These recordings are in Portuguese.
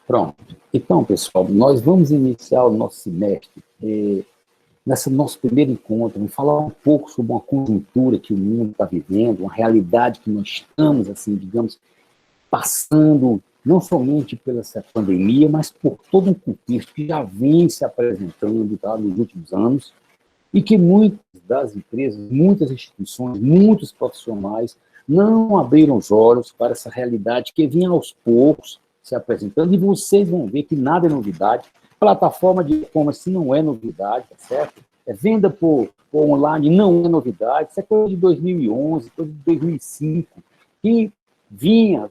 Pronto. Então, pessoal, nós vamos iniciar o nosso semestre nesse nosso primeiro encontro, vamos falar um pouco sobre uma conjuntura que o mundo está vivendo, uma realidade que nós estamos, assim, digamos, passando não somente pela essa pandemia, mas por todo um contexto que já vem se apresentando, tá, nos últimos anos, e que muitas das empresas, muitas instituições, muitos profissionais não abriram os olhos para essa realidade que vem aos poucos se apresentando, e vocês vão ver que nada é novidade. Plataforma de e-commerce não é novidade, tá certo? Venda por online não é novidade, isso é coisa de 2011, coisa de 2005, que vinha,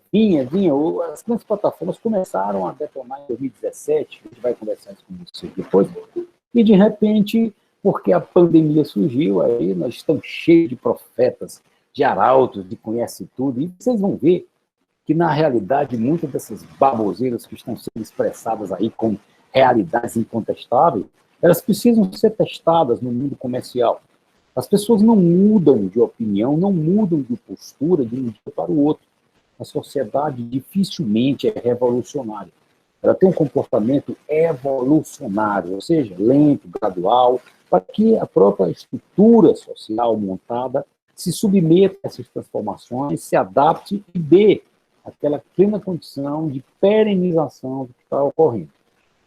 as grandes plataformas começaram a detonar em 2017, a gente vai conversar isso com vocês depois, e de repente, porque a pandemia surgiu, aí nós estamos cheios de profetas, de arautos, de conhece tudo, e vocês vão ver que, na realidade, muitas dessas baboseiras que estão sendo expressadas aí como realidades incontestáveis, elas precisam ser testadas no mundo comercial. As pessoas não mudam de opinião, não mudam de postura de um dia para o outro. A sociedade dificilmente é revolucionária. Ela tem um comportamento evolucionário, ou seja, lento, gradual, para que a própria estrutura social montada se submeta a essas transformações, se adapte e dê aquela plena condição de perenização do que está ocorrendo.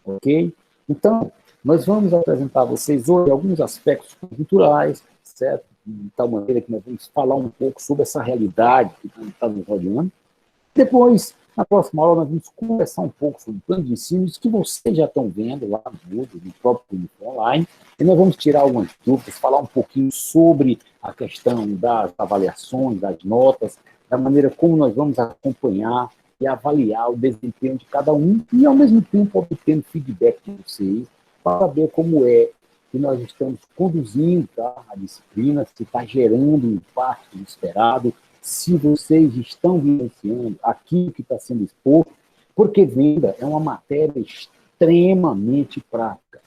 Ok? Então, nós vamos apresentar a vocês hoje alguns aspectos culturais, certo? De tal maneira que nós vamos falar um pouco sobre essa realidade que está nos rodeando. Depois, na próxima aula, nós vamos conversar um pouco sobre o plano de ensino, isso que vocês já estão vendo lá no Moodle, no próprio Unify Online, e nós vamos tirar algumas dúvidas, falar um pouquinho sobre a questão das avaliações, das notas, da maneira como nós vamos acompanhar e avaliar o desempenho de cada um, e, ao mesmo tempo, obtendo feedback de vocês, para saber como é que nós estamos conduzindo, tá, a disciplina, se está gerando o impacto esperado, se vocês estão vivenciando aquilo que está sendo exposto, porque venda é uma matéria extremamente prática.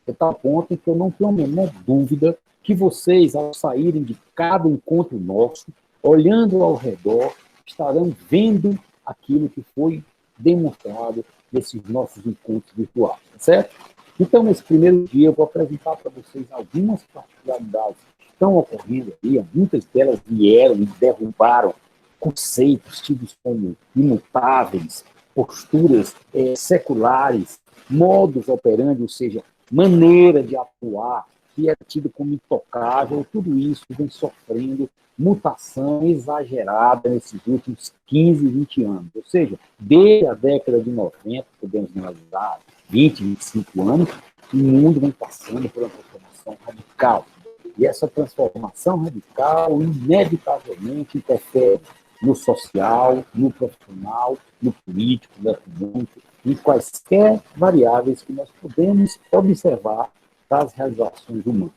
De tal ponto que eu não tenho a menor dúvida que vocês, ao saírem de cada encontro nosso, olhando ao redor, estarão vendo aquilo que foi demonstrado nesses nossos encontros virtuais, tá certo? Então, nesse primeiro dia, eu vou apresentar para vocês algumas particularidades que estão ocorrendo aí, muitas delas vieram e derrubaram conceitos tidos como imutáveis, posturas seculares, modus operandi, ou seja, maneira de atuar, que é tido como intocável, tudo isso vem sofrendo mutação exagerada nesses últimos 15, 20 anos. Ou seja, desde a década de 90, podemos analisar 20, 25 anos, o mundo vem passando por uma transformação radical. E essa transformação radical, inevitavelmente, interfere no social, no profissional, no político, no econômico, em quaisquer variáveis que nós podemos observar das realizações humanas.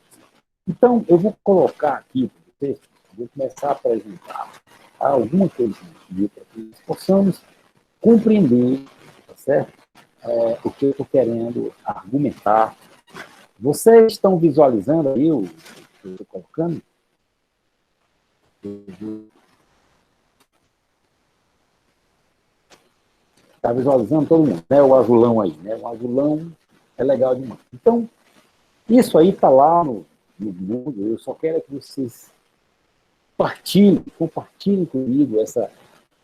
Então, eu vou colocar aqui para vocês, vou começar a apresentar alguma coisa para que nós possamos compreender, tá certo? O que eu estou querendo argumentar. Vocês estão visualizando aí o que eu estou colocando? Está visualizando todo mundo, né? O azulão aí, né? O azulão é legal demais. Então, isso aí está lá no mundo, eu só quero que vocês compartilhem comigo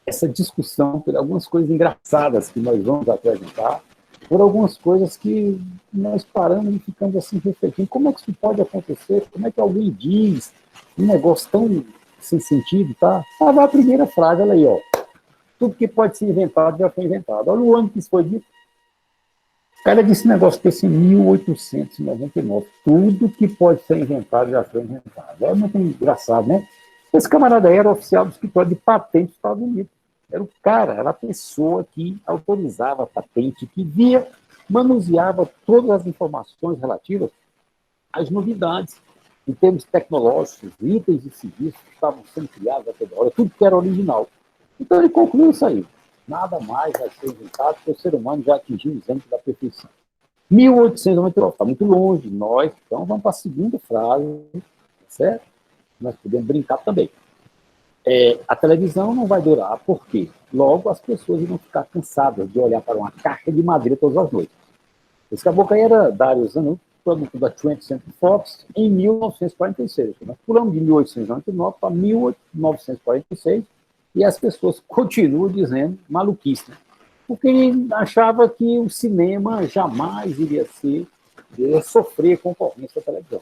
essa discussão por algumas coisas engraçadas que nós vamos apresentar, por algumas coisas que nós paramos e ficamos assim refletindo. Como é que isso pode acontecer? Como é que alguém diz um negócio tão sem sentido, tá? Vai a primeira frase, olha aí, ó. Tudo que pode ser inventado já foi inventado. Olha o ano que isso foi dito. O cara disse um negócio desse em 1899. Tudo que pode ser inventado já foi inventado. É muito engraçado, né? Esse camarada era oficial do escritório de patente dos Estados Unidos. Era o cara, era a pessoa que autorizava a patente, que manuseava todas as informações relativas às novidades em termos tecnológicos, itens e serviços que estavam sendo criados a toda hora, tudo que era original. Então ele concluiu isso aí. Nada mais vai ser inventado porque o ser humano já atingiu os âmbitos da perfeição. 1899, está muito longe de nós, então vamos para a segunda frase, certo? Nós podemos brincar também. A televisão não vai durar. Por quê? Logo, as pessoas vão ficar cansadas de olhar para uma caixa de madeira todas as noites. Esse caboclo aí era Dario Zanuck, produto da 20th Century Fox, em 1946. Nós pulamos de 1899 para 1946 e as pessoas continuam dizendo maluquice, né? Porque achava que o cinema jamais iria sofrer concorrência da televisão.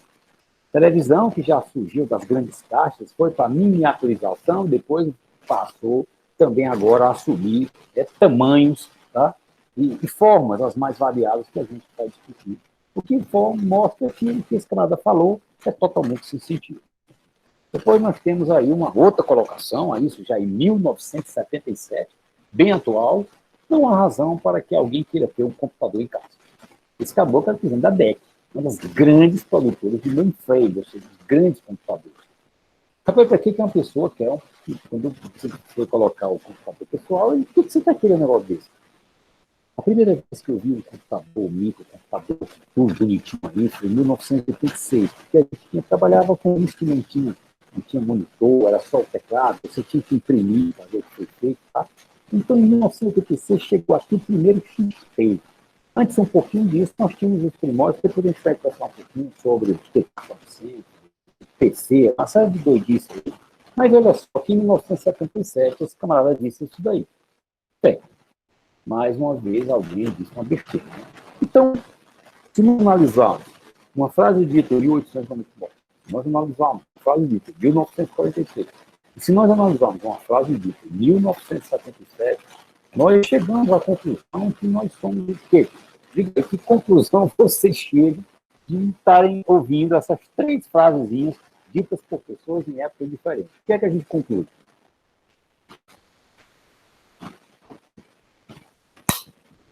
A televisão, que já surgiu das grandes caixas, foi para miniaturização, depois passou também agora a assumir tamanhos, tá? E formas as mais variadas que a gente vai discutir. O que mostra que o que esse camarada falou é totalmente sem sentido. Depois nós temos aí uma outra colocação, isso já em 1977, bem atual, não há razão para que alguém queira ter um computador em casa. Esse caboclo está dizendo da DEC, uma das grandes produtoras de mainframe, ou seja, de grandes computadores. Sabe para que uma pessoa quer, quando você for colocar o computador pessoal, e por que você está querendo um negócio desse? A primeira vez que eu vi um computador, microcomputador, tudo bonitinho aí, foi em 1986, porque a gente trabalhava com um instrumentinho, não tinha monitor, era só o teclado, você tinha que imprimir para ver o que foi feito, tá? Então, em 1986, chegou aqui o primeiro XP. Antes, um pouquinho disso, nós tínhamos os primórdios, depois a gente vai conversar um pouquinho sobre o TK400, PC, uma série de doidices aí. Mas olha só, aqui em 1977, esse camarada disse isso daí. Bem, mais uma vez, alguém disse uma besteira. Então, se nós analisarmos uma frase dita em 1899, nós analisarmos uma frase dita em 1946, e se nós analisarmos uma frase dita em 1977, nós chegamos à conclusão que nós somos o quê? Diga que conclusão vocês chegam de estarem ouvindo essas três frasezinhas ditas por pessoas em épocas diferentes. O que é que a gente conclui?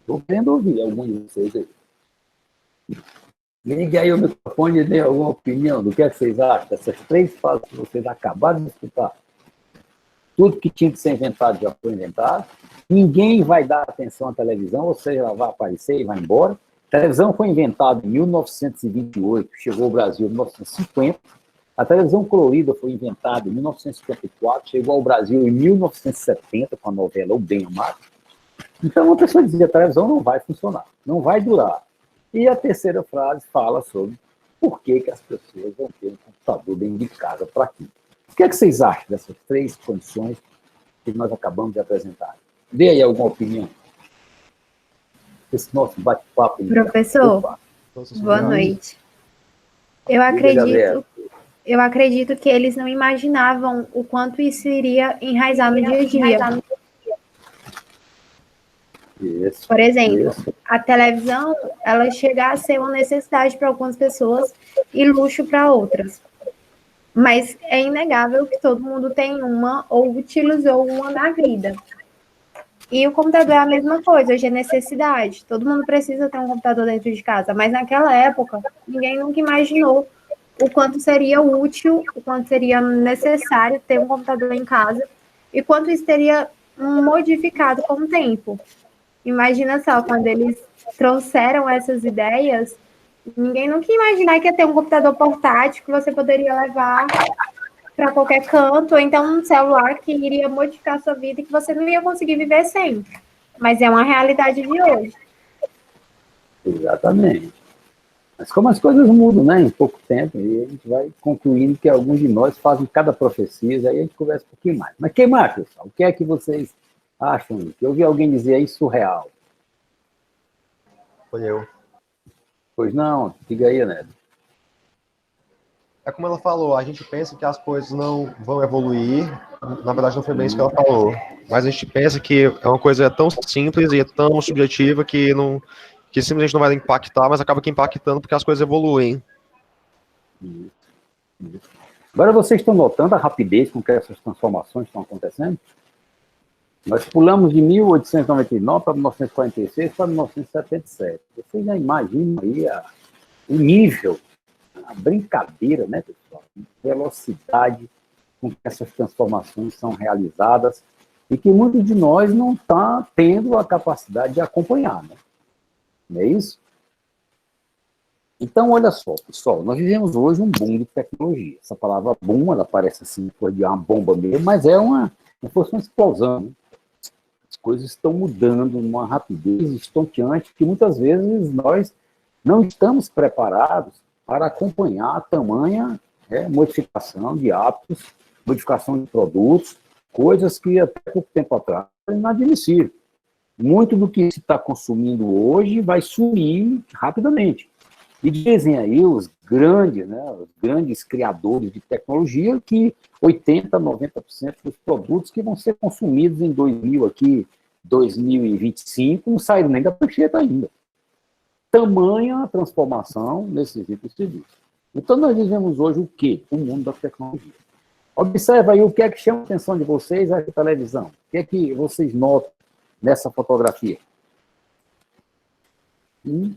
Estou querendo ouvir algum de vocês aí. Ligue aí o microfone e dê alguma opinião do que é que vocês acham dessas três frases que vocês acabaram de escutar. Tudo que tinha que ser inventado já foi inventado. Ninguém vai dar atenção à televisão, ou seja, ela vai aparecer e vai embora. A televisão foi inventada em 1928, chegou ao Brasil em 1950. A televisão colorida foi inventada em 1954, chegou ao Brasil em 1970, com a novela O Bem Amado. Então, uma pessoa dizia, a televisão não vai funcionar, não vai durar. E a terceira frase fala sobre por que as pessoas vão ter um computador dentro de casa para quê. O que é que vocês acham dessas três condições que nós acabamos de apresentar? Dê aí alguma opinião. Esse nosso bate-papo. Professor, boa noite. Eu acredito que eles não imaginavam o quanto isso iria enraizar no dia a dia. Isso, por exemplo, a televisão, ela chega a ser uma necessidade para algumas pessoas e luxo para outras. Mas é inegável que todo mundo tem uma ou utilizou uma na vida. E o computador é a mesma coisa, hoje é necessidade. Todo mundo precisa ter um computador dentro de casa, mas naquela época, ninguém nunca imaginou o quanto seria útil, o quanto seria necessário ter um computador em casa e quanto isso teria modificado com o tempo. Imagina só, quando eles trouxeram essas ideias, ninguém nunca ia imaginar que ia ter um computador portátil que você poderia levar para qualquer canto, ou então um celular que iria modificar a sua vida e que você não ia conseguir viver sem. Mas é uma realidade de hoje. Exatamente. Mas como as coisas mudam, né, em pouco tempo, e a gente vai concluindo que alguns de nós fazem cada profecia, aí a gente conversa um pouquinho mais. Mas quem mais, pessoal? O que é que vocês acham? Que eu ouvi alguém dizer aí surreal. Foi eu. Pois não, diga aí, Neto. É como ela falou, a gente pensa que as coisas não vão evoluir, na verdade não foi bem isso que ela falou, mas a gente pensa que é uma coisa tão simples e é tão subjetiva que simplesmente não vai impactar, mas acaba que impactando porque as coisas evoluem. Agora vocês estão notando a rapidez com que essas transformações estão acontecendo? Nós pulamos de 1899 para 1946 para 1977. Vocês já imaginam aí o nível, a brincadeira, né, pessoal? A velocidade com que essas transformações são realizadas e que muitos de nós não estão tendo a capacidade de acompanhar, né? Não é isso? Então, olha só, pessoal, nós vivemos hoje um boom de tecnologia. Essa palavra boom, ela parece assim, coisa de uma bomba mesmo, mas é uma explosão, né? As coisas estão mudando numa rapidez estonteante que muitas vezes nós não estamos preparados para acompanhar a tamanha modificação de hábitos, modificação de produtos, coisas que até pouco tempo atrás eram inadmissíveis. Muito do que se está consumindo hoje vai sumir rapidamente. E dizem aí os grandes criadores de tecnologia que 80%, 90% dos produtos que vão ser consumidos em 2025 não saíram nem da prancheta ainda. Tamanha transformação nesses itens serviços. Então, nós vivemos hoje o quê? O mundo da tecnologia. Observa aí o que é que chama a atenção de vocês a televisão. O que é que vocês notam nessa fotografia? O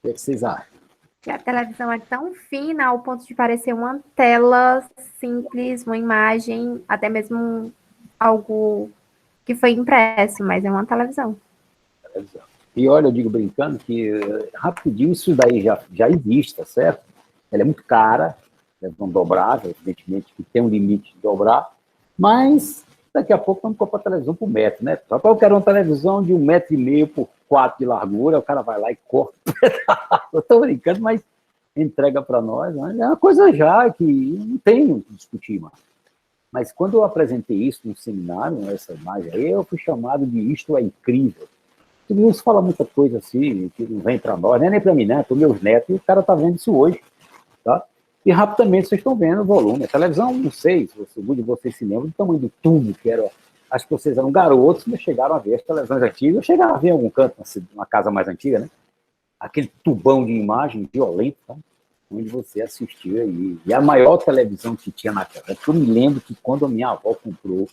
que é que vocês acham? Que a televisão é tão fina ao ponto de parecer uma tela simples, uma imagem, até mesmo algo que foi impresso, mas é uma televisão. E olha, eu digo brincando que rapidinho isso daí já existe, tá certo? Ela é muito cara, é não dobrável, evidentemente que tem um limite de dobrar, mas daqui a pouco vamos comprar televisão por metro, né? Só que eu quero uma televisão de 1,5 m por 4 de largura, o cara vai lá e corta. Eu estou brincando, mas entrega para nós, né? É uma coisa já que não tem o que discutir mais. Mas quando eu apresentei isso no seminário, essa imagem aí, eu fui chamado de isto é incrível. Tudo isso fala muita coisa assim, que não vem para nós, nem para mim, né? Para meus netos, e o cara está vendo isso hoje, tá? E rapidamente vocês estão vendo o volume. A televisão, não sei se algum de vocês se lembram do tamanho do tubo que era. Acho que vocês eram garotos, mas chegaram a ver as televisões antigas. Eu chegava a ver em algum canto, numa casa mais antiga, né? Aquele tubão de imagem violento, tá? Onde você assistia. E a maior televisão que tinha naquela época, eu me lembro que quando a minha avó comprou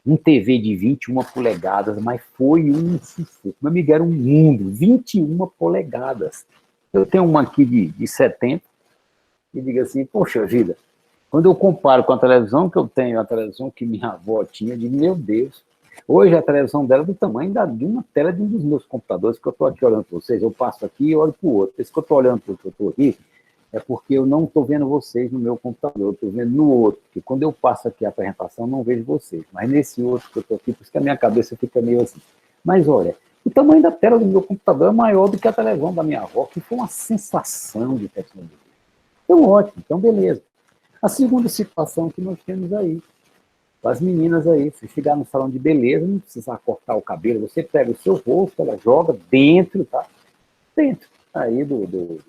um TV de 21 polegadas, mas foi um sufoco. Meu amigo, era um mundo, 21 polegadas. Eu tenho uma aqui de 70, e digo assim, poxa vida, quando eu comparo com a televisão que eu tenho, a televisão que minha avó tinha, eu digo, meu Deus, hoje a televisão dela é do tamanho de uma tela de um dos meus computadores, que eu estou aqui olhando para vocês, eu passo aqui e olho para o outro. Esse que eu estou olhando para o que eu estou aqui, é porque eu não estou vendo vocês no meu computador, eu estou vendo no outro, porque quando eu passo aqui a apresentação, eu não vejo vocês, mas nesse outro que eu estou aqui, por isso que a minha cabeça fica meio assim. Mas olha, o tamanho da tela do meu computador é maior do que a televisão da minha avó, que foi uma sensação de tecnologia. Então, ótimo, então beleza. A segunda situação que nós temos aí, as meninas aí, se chegar no salão de beleza, não precisa cortar o cabelo, você pega o seu rosto, ela joga dentro, tá? Dentro aí do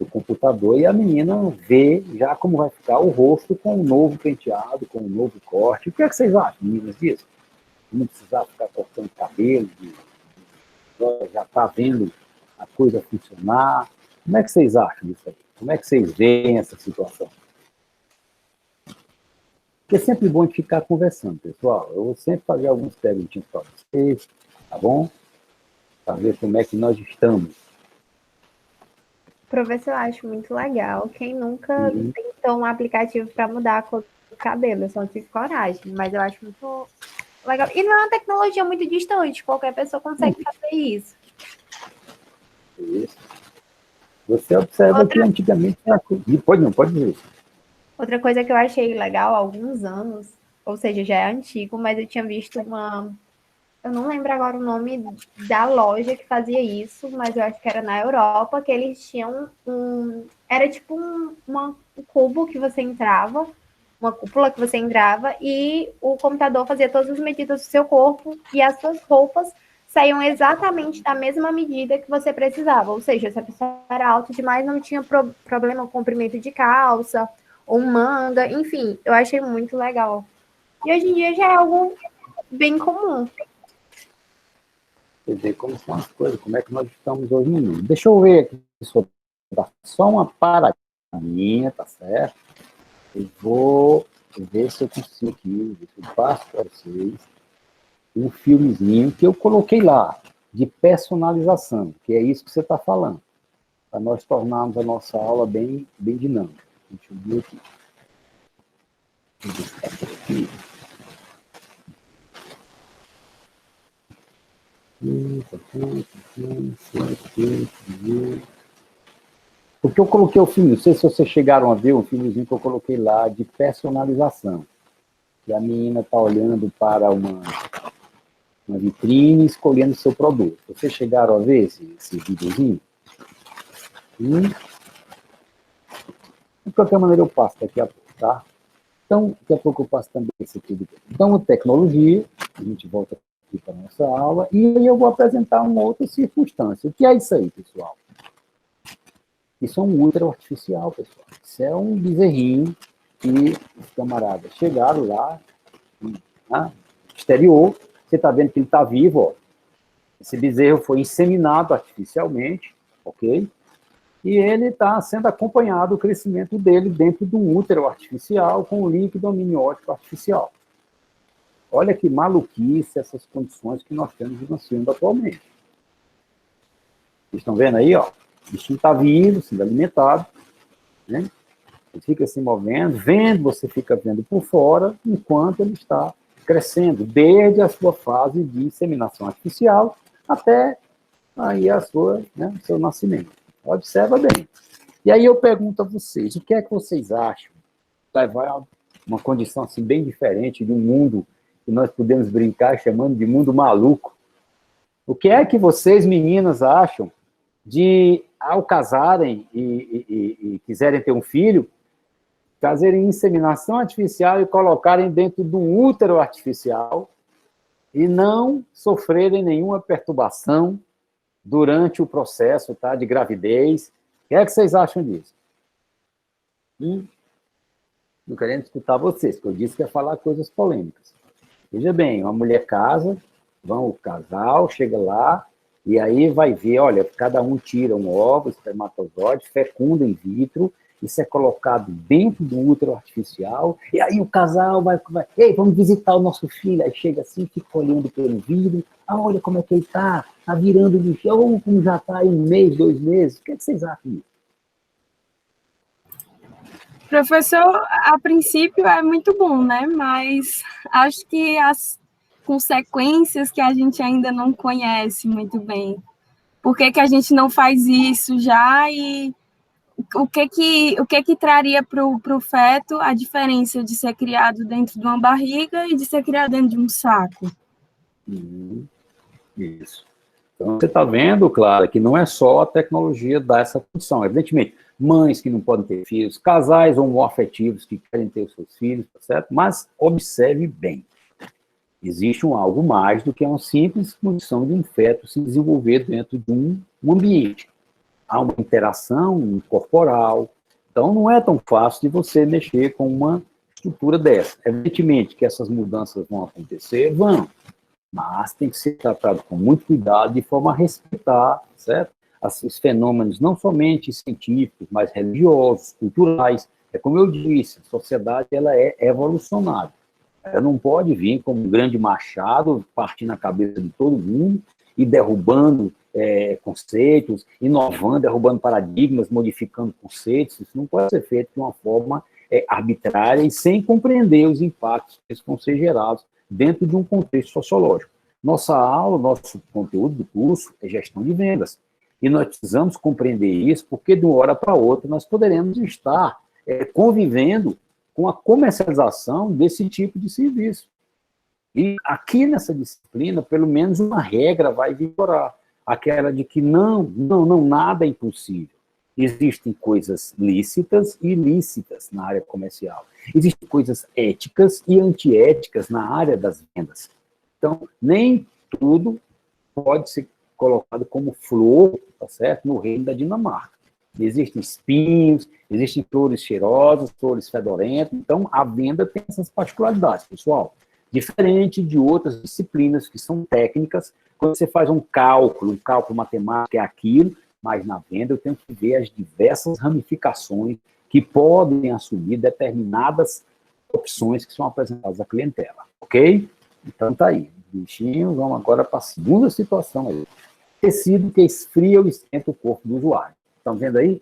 computador, e a menina vê já como vai ficar o rosto com um novo penteado, com um novo corte. O que é que vocês acham, meninas, disso? Não precisar ficar cortando cabelo, já está vendo a coisa funcionar. Como é que vocês acham disso aí? Como é que vocês veem essa situação? Porque é sempre bom de ficar conversando, pessoal. Eu vou sempre fazer algumas perguntinhas para vocês, tá bom? Para ver como é que nós estamos. Professor, eu acho muito legal. Quem nunca tentou um aplicativo para mudar a cor do cabelo? Eu só não tive coragem, mas eu acho muito legal. E não é uma tecnologia muito distante, qualquer pessoa consegue fazer isso. Isso. Você observa que antigamente era... Pode dizer isso. Outra coisa que eu achei legal há alguns anos, ou seja, já é antigo, mas eu tinha visto eu não lembro agora o nome da loja que fazia isso, mas eu acho que era na Europa, que eles tinham era tipo um cubo que você entrava, uma cúpula que você entrava, e o computador fazia todas as medidas do seu corpo, e as suas roupas saíam exatamente da mesma medida que você precisava. Ou seja, se a pessoa era alta demais, não tinha problema com comprimento de calça, ou manga, enfim, eu achei muito legal. E hoje em dia já é algo bem comum. Quer dizer, como são as coisas, como é que nós estamos hoje no mundo. Deixa eu ver aqui, só uma paradinha, tá certo? Eu vou ver se eu consigo aqui, ver se eu passo para vocês um filmezinho que eu coloquei lá, de personalização, que é isso que você está falando, para nós tornarmos a nossa aula bem dinâmica. Deixa eu ver aqui. Porque eu coloquei o filme, não sei se vocês chegaram a ver um filmezinho que eu coloquei lá de personalização. Que a menina está olhando para uma vitrine e escolhendo seu produto. Vocês chegaram a ver esse videozinho? De qualquer maneira eu passo daqui a pouco, tá? Então, daqui a pouco eu passo também esse aqui. Então, a tecnologia, a gente volta aqui para a nossa aula, e aí eu vou apresentar uma outra circunstância. O que é isso aí, pessoal? Isso é um útero artificial, pessoal. Isso é um bezerrinho que os camaradas chegaram lá, exterior, você está vendo que ele está vivo, ó. Esse bezerro foi inseminado artificialmente, ok? E ele está sendo acompanhado o crescimento dele dentro de um útero artificial com um líquido amniótico artificial. Olha que maluquice essas condições que nós temos vivenciando atualmente. Vocês estão vendo aí, ó? O bichinho está vivo, sendo alimentado, né? Ele fica se movendo, vendo, você fica vendo por fora, enquanto ele está crescendo, desde a sua fase de inseminação artificial até aí o seu nascimento. Observa bem. E aí eu pergunto a vocês, o que é que vocês acham? Vai uma condição assim bem diferente de um mundo que nós podemos brincar chamando de mundo maluco. O que é que vocês, meninas, acham de, ao casarem e quiserem ter um filho, fazerem inseminação artificial e colocarem dentro de um útero artificial e não sofrerem nenhuma perturbação durante o processo, tá, de gravidez? O que é que vocês acham disso? Não querendo escutar vocês, porque eu disse que ia falar coisas polêmicas. Veja bem, uma mulher casa, o casal chega lá, e aí vai ver, olha, cada um tira um ovo, espermatozoide, fecunda in vitro, isso é colocado dentro do útero artificial, e aí o casal vai ei, vamos visitar o nosso filho, aí chega assim, fica olhando pelo vidro, olha como é que ele está virando de chão, como já está aí 1 mês, 2 meses, o que é que vocês acham disso? Professor, a princípio é muito bom, né? Mas acho que as consequências que a gente ainda não conhece muito bem. Por que a gente não faz isso já e o que traria para o feto a diferença de ser criado dentro de uma barriga e de ser criado dentro de um saco? Isso. Então, você está vendo, Clara, que não é só a tecnologia dar essa função. Evidentemente, mães que não podem ter filhos, casais homoafetivos que querem ter os seus filhos, tá certo? Mas observe bem. Existe algo mais do que uma simples condição de um feto se desenvolver dentro de um ambiente. Há uma interação corporal. Então, não é tão fácil de você mexer com uma estrutura dessa. Evidentemente que essas mudanças vão acontecer, mas tem que ser tratado com muito cuidado, de forma a respeitar, certo? Os fenômenos não somente científicos, mas religiosos, culturais. É como eu disse, a sociedade ela é evolucionária. Ela não pode vir como um grande machado, partindo a cabeça de todo mundo e derrubando conceitos, inovando, derrubando paradigmas, modificando conceitos. Isso não pode ser feito de uma forma arbitrária e sem compreender os impactos que vão ser gerados dentro de um contexto sociológico. Nossa aula, nosso conteúdo do curso é gestão de vendas. E nós precisamos compreender isso, porque de uma hora para outra nós poderemos estar convivendo com a comercialização desse tipo de serviço. E aqui nessa disciplina, pelo menos uma regra vai vigorar, aquela de que não, nada é impossível. Existem coisas lícitas e ilícitas na área comercial. Existem coisas éticas e antiéticas na área das vendas. Então, nem tudo pode ser colocado como flor, tá certo? No reino da Dinamarca. Existem espinhos, existem flores cheirosas, flores fedorentas. Então, a venda tem essas particularidades, pessoal. Diferente de outras disciplinas que são técnicas, quando você faz um cálculo matemático é aquilo, mas na venda eu tenho que ver as diversas ramificações que podem assumir determinadas opções que são apresentadas à clientela, ok? Então tá aí, bichinho, vamos agora para a segunda situação aí. Tecido que esfria ou esquenta o corpo do usuário. Estão vendo aí?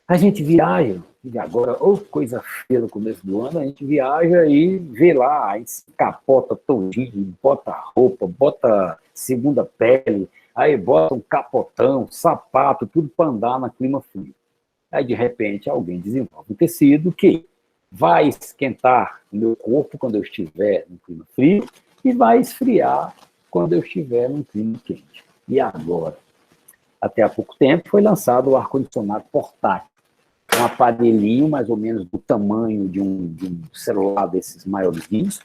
A gente viaja, e agora, coisa feia no começo do ano, a gente viaja e vê lá, a gente se capota todinho, bota roupa, bota segunda pele, aí bota um capotão, sapato, tudo para andar no clima frio. Aí, de repente, alguém desenvolve um tecido que vai esquentar o meu corpo quando eu estiver no clima frio e vai esfriar quando eu estiver num clima quente. E agora? Até há pouco tempo foi lançado o ar-condicionado portátil, um aparelhinho mais ou menos do tamanho de um celular desses maiorzinhos,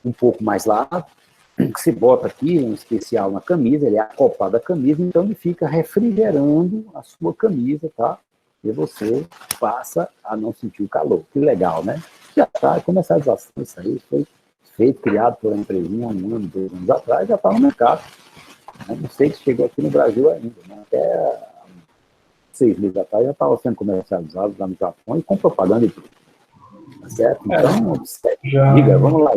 um pouco mais largo, que se bota aqui, um especial na camisa, ele é acoplado à camisa, então ele fica refrigerando a sua camisa, tá? E você passa a não sentir o calor. Que legal, né? Já está, comercialização, isso aí foi feito, criado por uma empresinha 1 ano, 2 anos atrás, já está no mercado. Eu não sei se chegou aqui no Brasil ainda, né? Até 6 meses atrás já estava sendo comercializado lá no Japão e com propaganda e tudo. Tá certo? Então, diga, vamos lá.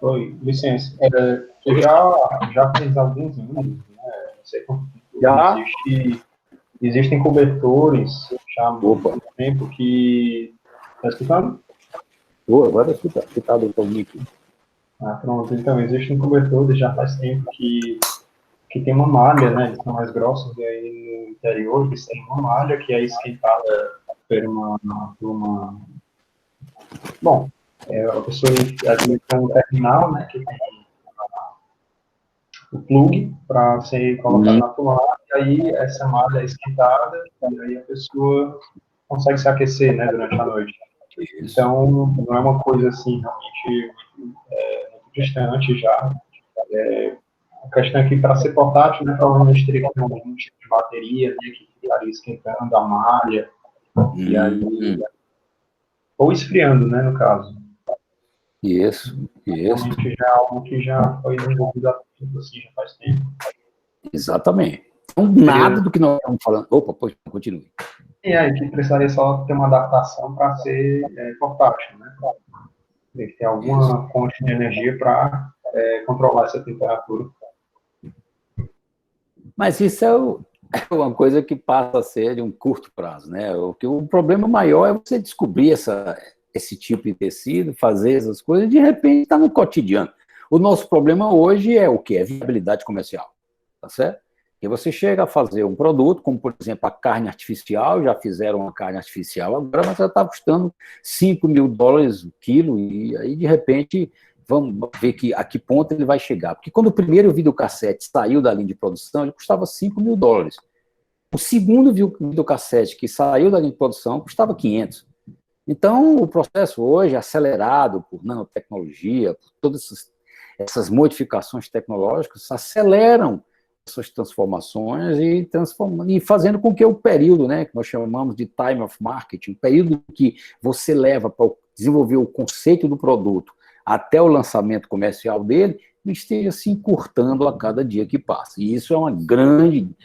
Oi, licença. Você já fez alguns anos, né? Não sei quanto Já? Existem cobertores já há muito tempo que... Está escutando? Agora escutar do Toninho aqui. Pronto. Então, existem cobertores já faz tempo que tem uma malha, né? Eles são mais grossos, e aí no interior eles têm uma malha que é esquentada por uma... Bom, a pessoa tem um terminal, né? Que tem o plug para ser colocado na tomada, e aí essa malha é esquentada, e aí a pessoa consegue se aquecer, né, durante a noite. Então, não é uma coisa assim, realmente muito distante já. A questão aqui, para ser portátil, né, provavelmente teria que ter algum tipo de bateria, né, que ficaria esquentando a malha, e aí... Ou esfriando, né, no caso. Isso. Realmente já é algo que já foi desenvolvido há tempo, assim, já faz tempo. Exatamente. Então, nada do que nós estamos falando... Opa, pois, continue. E aí, que precisaria só ter uma adaptação para ser portátil, né? Tem que ter alguma fonte de energia para controlar essa temperatura. Mas isso é uma coisa que passa a ser de um curto prazo, né? O problema maior é você descobrir esse tipo de tecido, fazer essas coisas, e de repente está no cotidiano. O nosso problema hoje é o quê? É viabilidade comercial, tá certo? E você chega a fazer um produto, como por exemplo a carne artificial, já fizeram uma carne artificial agora, mas ela está custando $5.000 o quilo, e aí de repente vamos ver a que ponto ele vai chegar. Porque quando o primeiro videocassete saiu da linha de produção, ele custava $5.000. O segundo videocassete que saiu da linha de produção custava 500. Então, o processo hoje, acelerado por nanotecnologia, por todas essas modificações tecnológicas, aceleram essas transformações e fazendo com que o período, né, que nós chamamos de time of marketing, o período que você leva para desenvolver o conceito do produto até o lançamento comercial dele, esteja se encurtando a cada dia que passa. E isso é um grande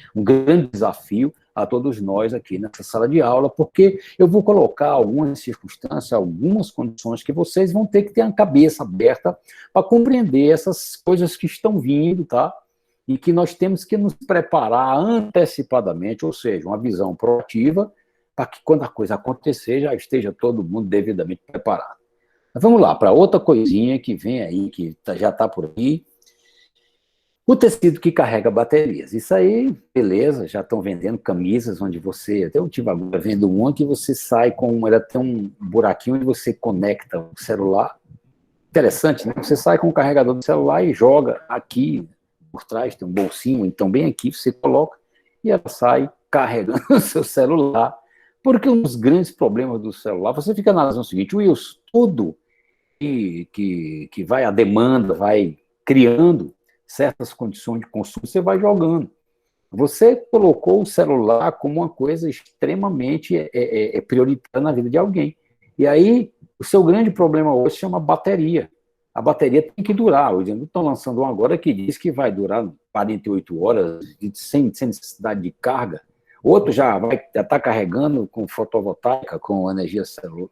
desafio a todos nós aqui nessa sala de aula, porque eu vou colocar algumas circunstâncias, algumas condições que vocês vão ter que ter a cabeça aberta para compreender essas coisas que estão vindo, tá? E que nós temos que nos preparar antecipadamente, ou seja, uma visão proativa, para que quando a coisa acontecer, já esteja todo mundo devidamente preparado. Mas vamos lá, para outra coisinha que vem aí, que já está por aí. O tecido que carrega baterias. Isso aí, beleza, já estão vendendo camisas onde você... Até eu tive agora vendo uma que você sai com... Ela tem um buraquinho onde você conecta o celular. Interessante, né? Você sai com o carregador do celular e joga aqui por trás, tem um bolsinho, então bem aqui você coloca e ela sai carregando o seu celular. Porque um dos grandes problemas do celular, você fica analisando o seguinte, Wilson, tudo que vai a demanda, vai criando certas condições de consumo, você vai jogando. Você colocou o celular como uma coisa extremamente prioritária na vida de alguém. E aí, o seu grande problema hoje se chama bateria. A bateria tem que durar. Hoje estão lançando um agora que diz que vai durar 48 horas sem necessidade de carga. Outro já está carregando com fotovoltaica, com energia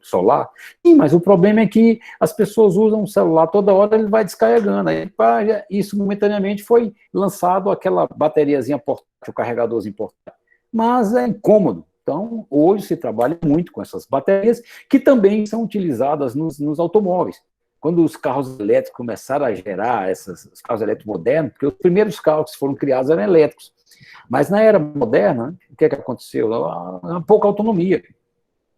solar. Sim, mas o problema é que as pessoas usam o celular toda hora, ele vai descarregando. Aí, isso momentaneamente foi lançado aquela bateriazinha portátil, o carregadorzinho portátil. Mas é incômodo. Então, hoje se trabalha muito com essas baterias, que também são utilizadas nos automóveis. quando os carros elétricos começaram a gerar os carros elétricos modernos, porque os primeiros carros que foram criados eram elétricos. Mas na era moderna, o que aconteceu? Pouca autonomia.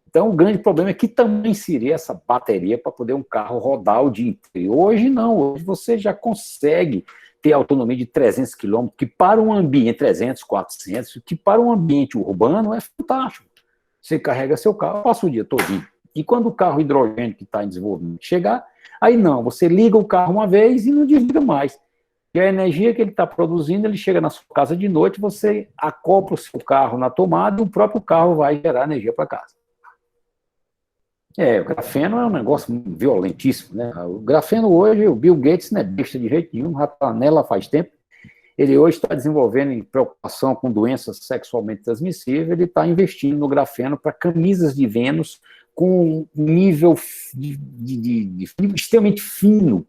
Então, o grande problema é que tamanho seria essa bateria para poder um carro rodar o dia inteiro. Hoje não, hoje você já consegue ter autonomia de 300 km, que para um ambiente, 300, 400, que para um ambiente urbano é fantástico. Você carrega seu carro, passa o dia todinho. E quando o carro hidrogênio que está em desenvolvimento chegar, aí não, você liga o carro uma vez e não desliga mais. E a energia que ele está produzindo, ele chega na sua casa de noite, você acopla o seu carro na tomada e o próprio carro vai gerar energia para casa. O grafeno é um negócio violentíssimo, né? O grafeno hoje, o Bill Gates não é besta de jeito nenhum, já está nela faz tempo. Ele hoje está desenvolvendo em preocupação com doenças sexualmente transmissíveis, ele está investindo no grafeno para camisas de Vênus com um nível extremamente fino,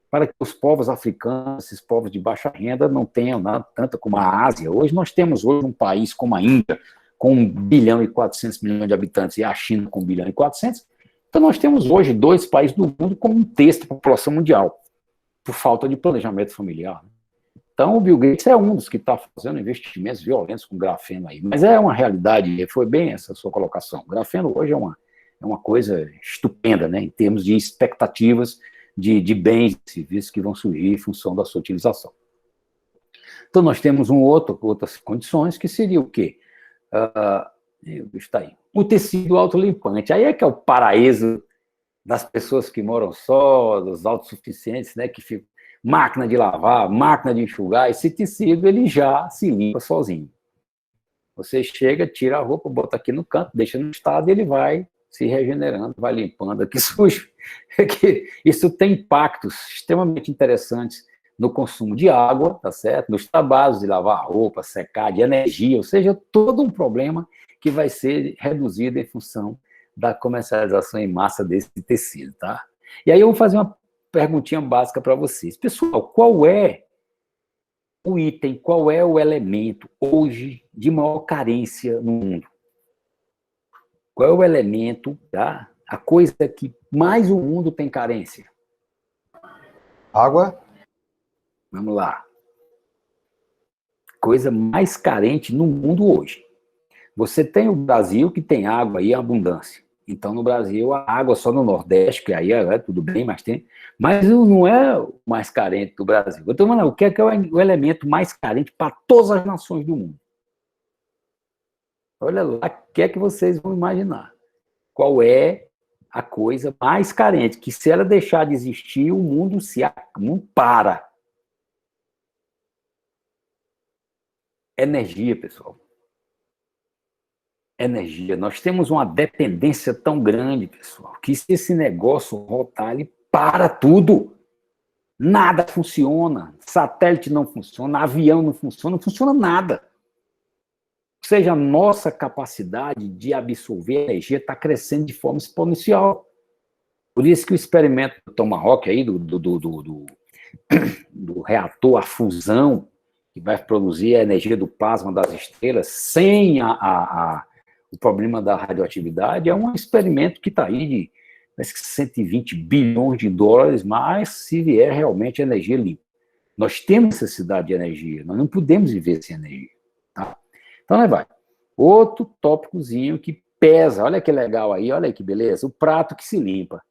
para que os povos africanos, esses povos de baixa renda, não tenham nada, tanto como a Ásia. Hoje nós temos um país como a Índia, com 1 bilhão e 400 milhões de habitantes, e a China com 1 bilhão e 400. Então nós temos hoje 2 países do mundo com 1/3 da população mundial, por falta de planejamento familiar. Então o Bill Gates é um dos que está fazendo investimentos violentos com grafeno aí. Mas é uma realidade, foi bem essa sua colocação. O grafeno hoje é uma coisa estupenda, né, em termos de expectativas de bens e serviços que vão surgir em função da sua utilização. Então, nós temos outras condições, que seria o quê? Está aí. O tecido autolimpante. Aí é que é o paraíso das pessoas que moram só, dos autossuficientes, né, que ficam, máquina de lavar, máquina de enxugar, esse tecido ele já se limpa sozinho. Você chega, tira a roupa, bota aqui no canto, deixa no estado e ele vai se regenerando, vai limpando aqui sujo. Isso tem impactos extremamente interessantes no consumo de água, tá certo? Nos trabalhos de lavar roupa, secar, de energia, ou seja, todo um problema que vai ser reduzido em função da comercialização em massa desse tecido, tá? E aí eu vou fazer uma perguntinha básica para vocês. Pessoal, qual é o item, qual é o elemento hoje de maior carência no mundo? Qual é o elemento, tá? A coisa que mais o mundo tem carência? Água. Vamos lá. Coisa mais carente no mundo hoje. Você tem o Brasil, que tem água aí em abundância. Então, no Brasil, a água só no Nordeste, que aí é tudo bem, mas tem. Mas não é o mais carente do Brasil. Eu estou falando, o que é o elemento mais carente para todas as nações do mundo? Olha lá, o que é que vocês vão imaginar? Qual é a coisa mais carente? Que se ela deixar de existir, o mundo para. Energia, pessoal. Energia. Nós temos uma dependência tão grande, pessoal, que se esse negócio rotar, ele para tudo. Nada funciona. Satélite não funciona, avião não funciona nada. Ou seja, a nossa capacidade de absorver energia está crescendo de forma exponencial. Por isso que o experimento do Tomahawk aí, do reator a fusão, que vai produzir a energia do plasma das estrelas sem o problema da radioatividade, é um experimento que está aí de 120 bilhões de dólares, mas se vier realmente energia limpa. Nós temos necessidade de energia, nós não podemos viver sem energia. Tá? Então, vai. Outro tópicozinho que pesa, olha que legal aí, olha aí que beleza, o prato que se limpa.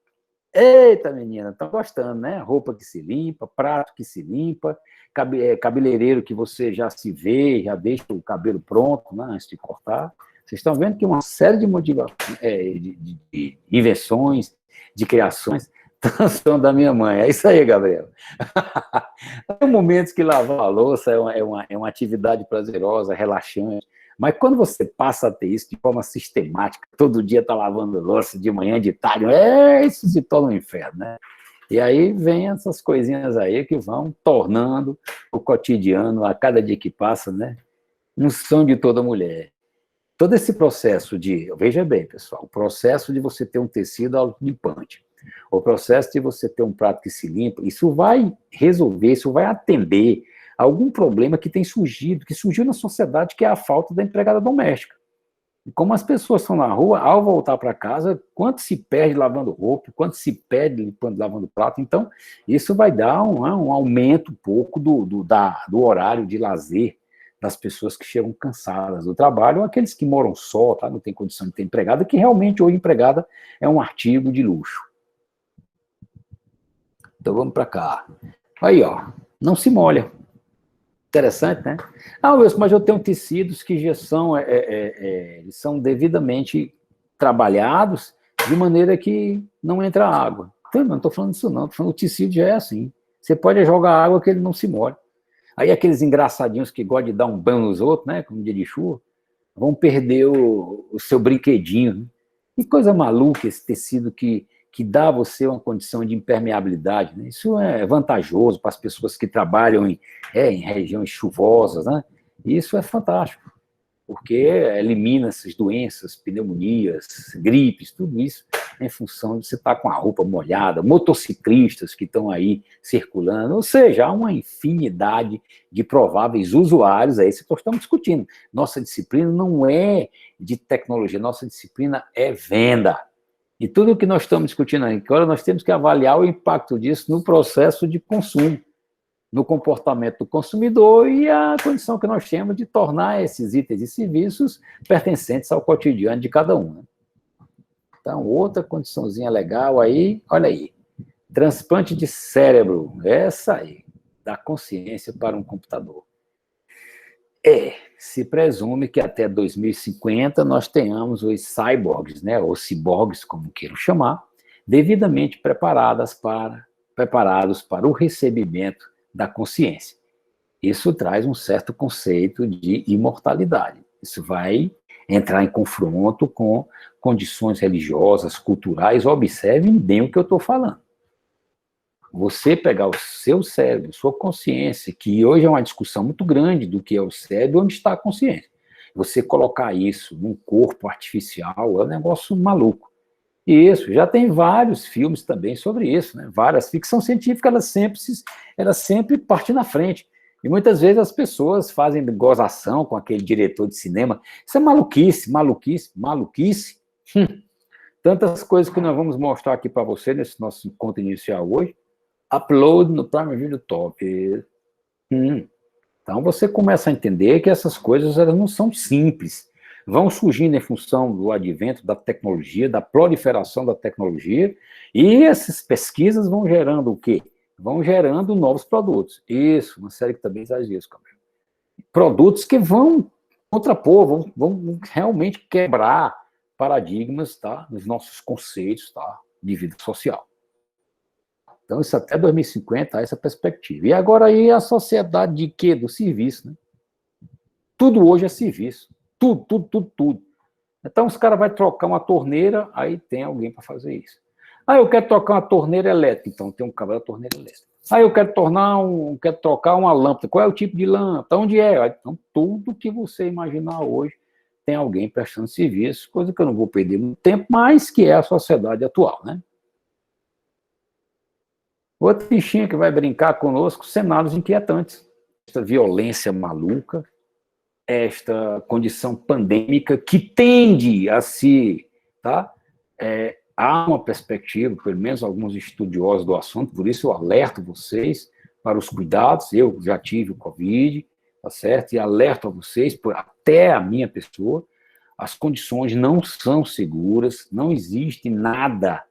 Eita, menina, estão gostando, né? Roupa que se limpa, prato que se limpa, cabeleireiro que você já se vê, já deixa o cabelo pronto, né, antes de cortar. Vocês estão vendo que uma série de de invenções, de criações, são da minha mãe. É isso aí, Gabriel. Tem momentos que lavar a louça é uma atividade prazerosa, relaxante, mas quando você passa a ter isso de forma sistemática, todo dia está lavando louça, de manhã, de tarde, isso se torna um inferno, né? E aí vem essas coisinhas aí que vão tornando o cotidiano, a cada dia que passa, né, um sonho de toda mulher. Todo esse processo veja bem, pessoal, o processo de você ter um tecido autolimpante, o processo de você ter um prato que se limpa, isso vai resolver, isso vai atender a algum problema que tem surgido, que surgiu na sociedade, que é a falta da empregada doméstica. E como as pessoas estão na rua, ao voltar para casa, quanto se perde lavando roupa, quanto se perde lavando prato. Então, isso vai dar um aumento um pouco do horário de lazer das pessoas que chegam cansadas do trabalho, ou aqueles que moram só, tá? Não tem condição de ter empregada, que realmente hoje empregada é um artigo de luxo. Então vamos para cá. Aí, ó, não se molha. Interessante, né? Ah, Wilson, mas eu tenho tecidos que já são devidamente trabalhados de maneira que não entra água. Então, não estou falando disso não, estou falando que o tecido já é assim. Você pode jogar água que ele não se molha. Aí aqueles engraçadinhos que gostam de dar um banho nos outros, né, como dia de chuva, vão perder o seu brinquedinho. Né? Que coisa maluca esse tecido que dá a você uma condição de impermeabilidade. Né? Isso é vantajoso para as pessoas que trabalham em regiões chuvosas. Né? Isso é fantástico, porque elimina essas doenças, pneumonias, gripes, tudo isso em função de você estar com a roupa molhada, motociclistas que estão aí circulando, ou seja, há uma infinidade de prováveis usuários, é isso que nós estamos discutindo. Nossa disciplina não é de tecnologia, nossa disciplina é venda. E tudo o que nós estamos discutindo aqui, agora nós temos que avaliar o impacto disso no processo de consumo, no comportamento do consumidor e a condição que nós temos de tornar esses itens e serviços pertencentes ao cotidiano de cada um. Né? Então, outra condiçãozinha legal aí, olha aí, transplante de cérebro, essa aí, da consciência para um computador. Se presume que até 2050 nós tenhamos os cyborgs, né, ou ciborgues, como queiram chamar, devidamente preparados para o recebimento da consciência. Isso traz um certo conceito de imortalidade. Isso vai entrar em confronto com condições religiosas, culturais. Observem bem o que eu estou falando. Você pegar o seu cérebro, sua consciência, que hoje é uma discussão muito grande do que é o cérebro, onde está a consciência. Você colocar isso num corpo artificial é um negócio maluco. E isso, já tem vários filmes também sobre isso, né? Várias ficção científica, ela sempre parte na frente. E muitas vezes as pessoas fazem gozação com aquele diretor de cinema. Isso é maluquice, maluquice, maluquice. Tantas coisas que nós vamos mostrar aqui para você nesse nosso encontro inicial hoje. Upload no Prime Video Top. Então você começa a entender que essas coisas elas não são simples. Vão surgindo em função do advento da tecnologia, da proliferação da tecnologia, e essas pesquisas vão gerando o quê? Vão gerando novos produtos. Isso, uma série que também faz isso, Camilo. Produtos que vão contrapor, vão realmente quebrar paradigmas, tá? Dos nossos conceitos, tá? De vida social. Então, isso até 2050, há essa perspectiva. E agora aí a sociedade de quê? Do serviço, né? Tudo hoje é serviço. Tudo. Então, os caras vão trocar uma torneira, aí tem alguém para fazer isso. Eu quero trocar uma torneira elétrica, então tem um cabo da torneira elétrica. Eu quero trocar uma lâmpada. Qual é o tipo de lâmpada? Onde é? Então, tudo que você imaginar hoje tem alguém prestando serviço, coisa que eu não vou perder muito tempo, mas que é a sociedade atual, né? Outra bichinha que vai brincar conosco, cenários inquietantes. Esta violência maluca, esta condição pandêmica que tende a se... Tá? Há uma perspectiva, pelo menos alguns estudiosos do assunto, por isso eu alerto vocês para os cuidados. Eu já tive o Covid, tá certo? E alerto a vocês, até a minha pessoa, as condições não são seguras, não existe nada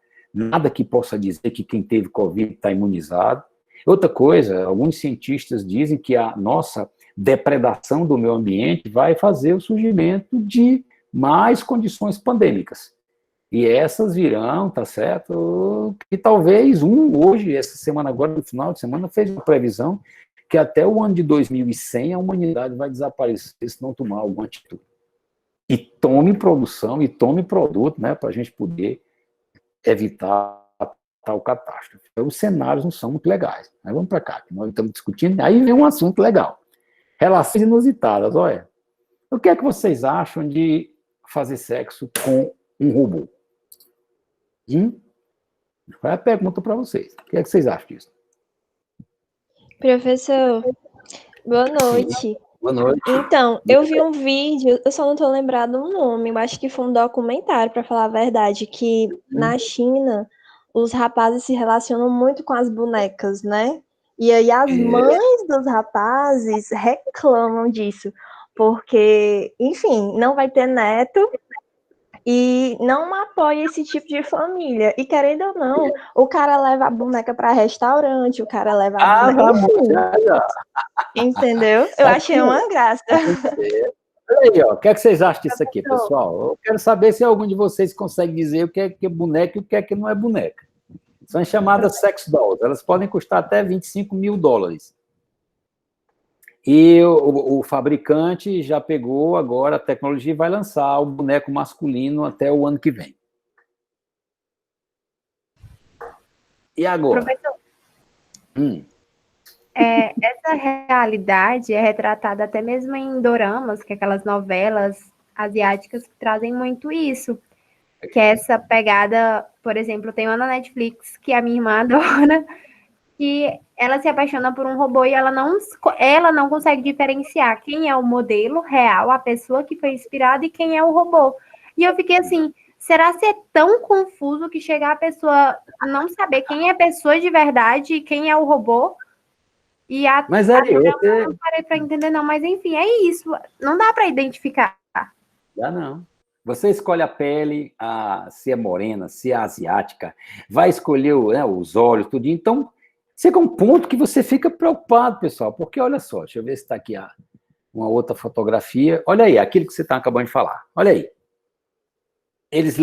que possa dizer que quem teve Covid está imunizado. Outra coisa, alguns cientistas dizem que a nossa depredação do meio ambiente vai fazer o surgimento de mais condições pandêmicas. E essas virão, tá certo? E talvez hoje, essa semana agora, no final de semana, fez uma previsão que até o ano de 2100 a humanidade vai desaparecer se não tomar alguma atitude. E tome produção, e tome produto, né, para a gente poder evitar tal catástrofe. Então, os cenários não são muito legais. Mas vamos para cá, que nós estamos discutindo, aí vem um assunto legal. Relações inusitadas, olha. O que é que vocês acham de fazer sexo com um robô? Qual é a pergunta para vocês? O que é que vocês acham disso? Professor, boa noite. Boa noite. Então, eu vi um vídeo, eu só não tô lembrado o nome, eu acho que foi um documentário, para falar a verdade, que na China os rapazes se relacionam muito com as bonecas, né? E aí as mães dos rapazes reclamam disso, porque, enfim, não vai ter neto e não apoia esse tipo de família. E querendo ou não, o cara leva a boneca para restaurante, o cara leva a boneca, enfim, entendeu? Eu achei uma graça. Olha aí, ó. O que é que vocês acham disso aqui, pessoal? Eu quero saber se algum de vocês consegue dizer o que é boneca e o que é que não é boneca. São chamadas sex dolls. Elas podem custar até $25 mil. E o fabricante já pegou agora a tecnologia e vai lançar o boneco masculino até o ano que vem. E agora? Professor, essa realidade é retratada até mesmo em doramas, que é aquelas novelas asiáticas que trazem muito isso. Que é essa pegada, por exemplo, tem uma na Netflix que a minha irmã adora, que ela se apaixona por um robô e ela não consegue diferenciar quem é o modelo real, a pessoa que foi inspirada e quem é o robô. E eu fiquei assim, será que é tão confuso que chegar a pessoa não saber quem é a pessoa de verdade e quem é o robô? E Mas aí, eu não parei para entender, não. Mas enfim, é isso. Não dá para identificar. Já não. Você escolhe a pele, se é morena, se é asiática, vai escolher os olhos, tudo. Então, chega um ponto que você fica preocupado, pessoal, porque olha só, deixa eu ver se está aqui uma outra fotografia. Olha aí, aquilo que você está acabando de falar. Olha aí. Eles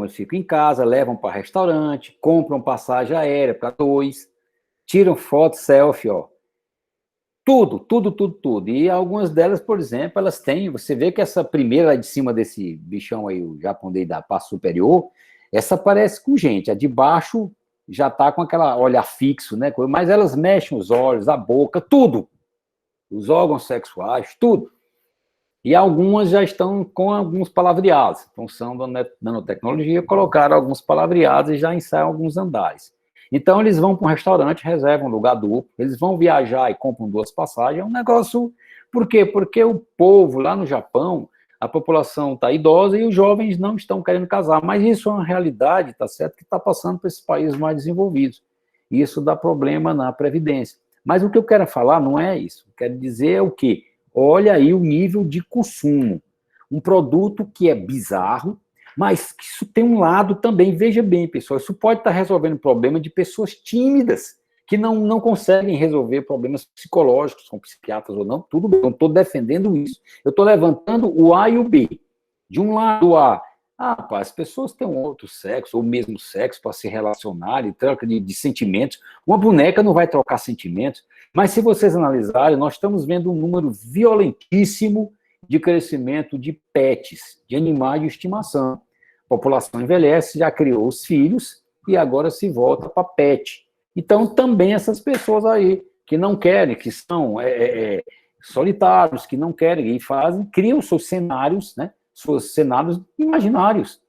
ficam em casa, levam para restaurante, compram passagem aérea para 2, tiram foto, selfie, ó. Tudo. E algumas delas, por exemplo, elas têm, você vê que essa primeira lá de cima desse bichão aí, o japonês da parte superior, essa parece com gente, a de baixo já tá com aquela olhar fixo, né? Mas elas mexem os olhos, a boca, tudo. Os órgãos sexuais, tudo. E algumas já estão com alguns palavreados. Em função da nanotecnologia, colocaram alguns palavreados e já ensaiam alguns andares. Então, eles vão para um restaurante, reservam um lugar duplo, eles vão viajar e compram 2 passagens. É um negócio... Por quê? Porque o povo lá no Japão, a população está idosa e os jovens não estão querendo casar. Mas isso é uma realidade, tá certo, que está passando para esses países mais desenvolvidos. E isso dá problema na previdência. Mas o que eu quero falar não é isso. Eu quero dizer é o quê? Olha aí o nível de consumo. Um produto que é bizarro, mas isso tem um lado também, veja bem, pessoal, isso pode estar resolvendo o problema de pessoas tímidas, que não conseguem resolver problemas psicológicos, com psiquiatras ou não, tudo bem, eu não estou defendendo isso. Eu estou levantando o A e o B. De um lado, as pessoas têm um outro sexo, ou o mesmo sexo, para se relacionar e troca de sentimentos. Uma boneca não vai trocar sentimentos, mas se vocês analisarem, nós estamos vendo um número violentíssimo de crescimento de pets, de animais de estimação. A população envelhece, já criou os filhos e agora se volta para pet. Então, também essas pessoas aí que não querem, que são solitários, que não querem e criam seus cenários, né? Seus cenários imaginários.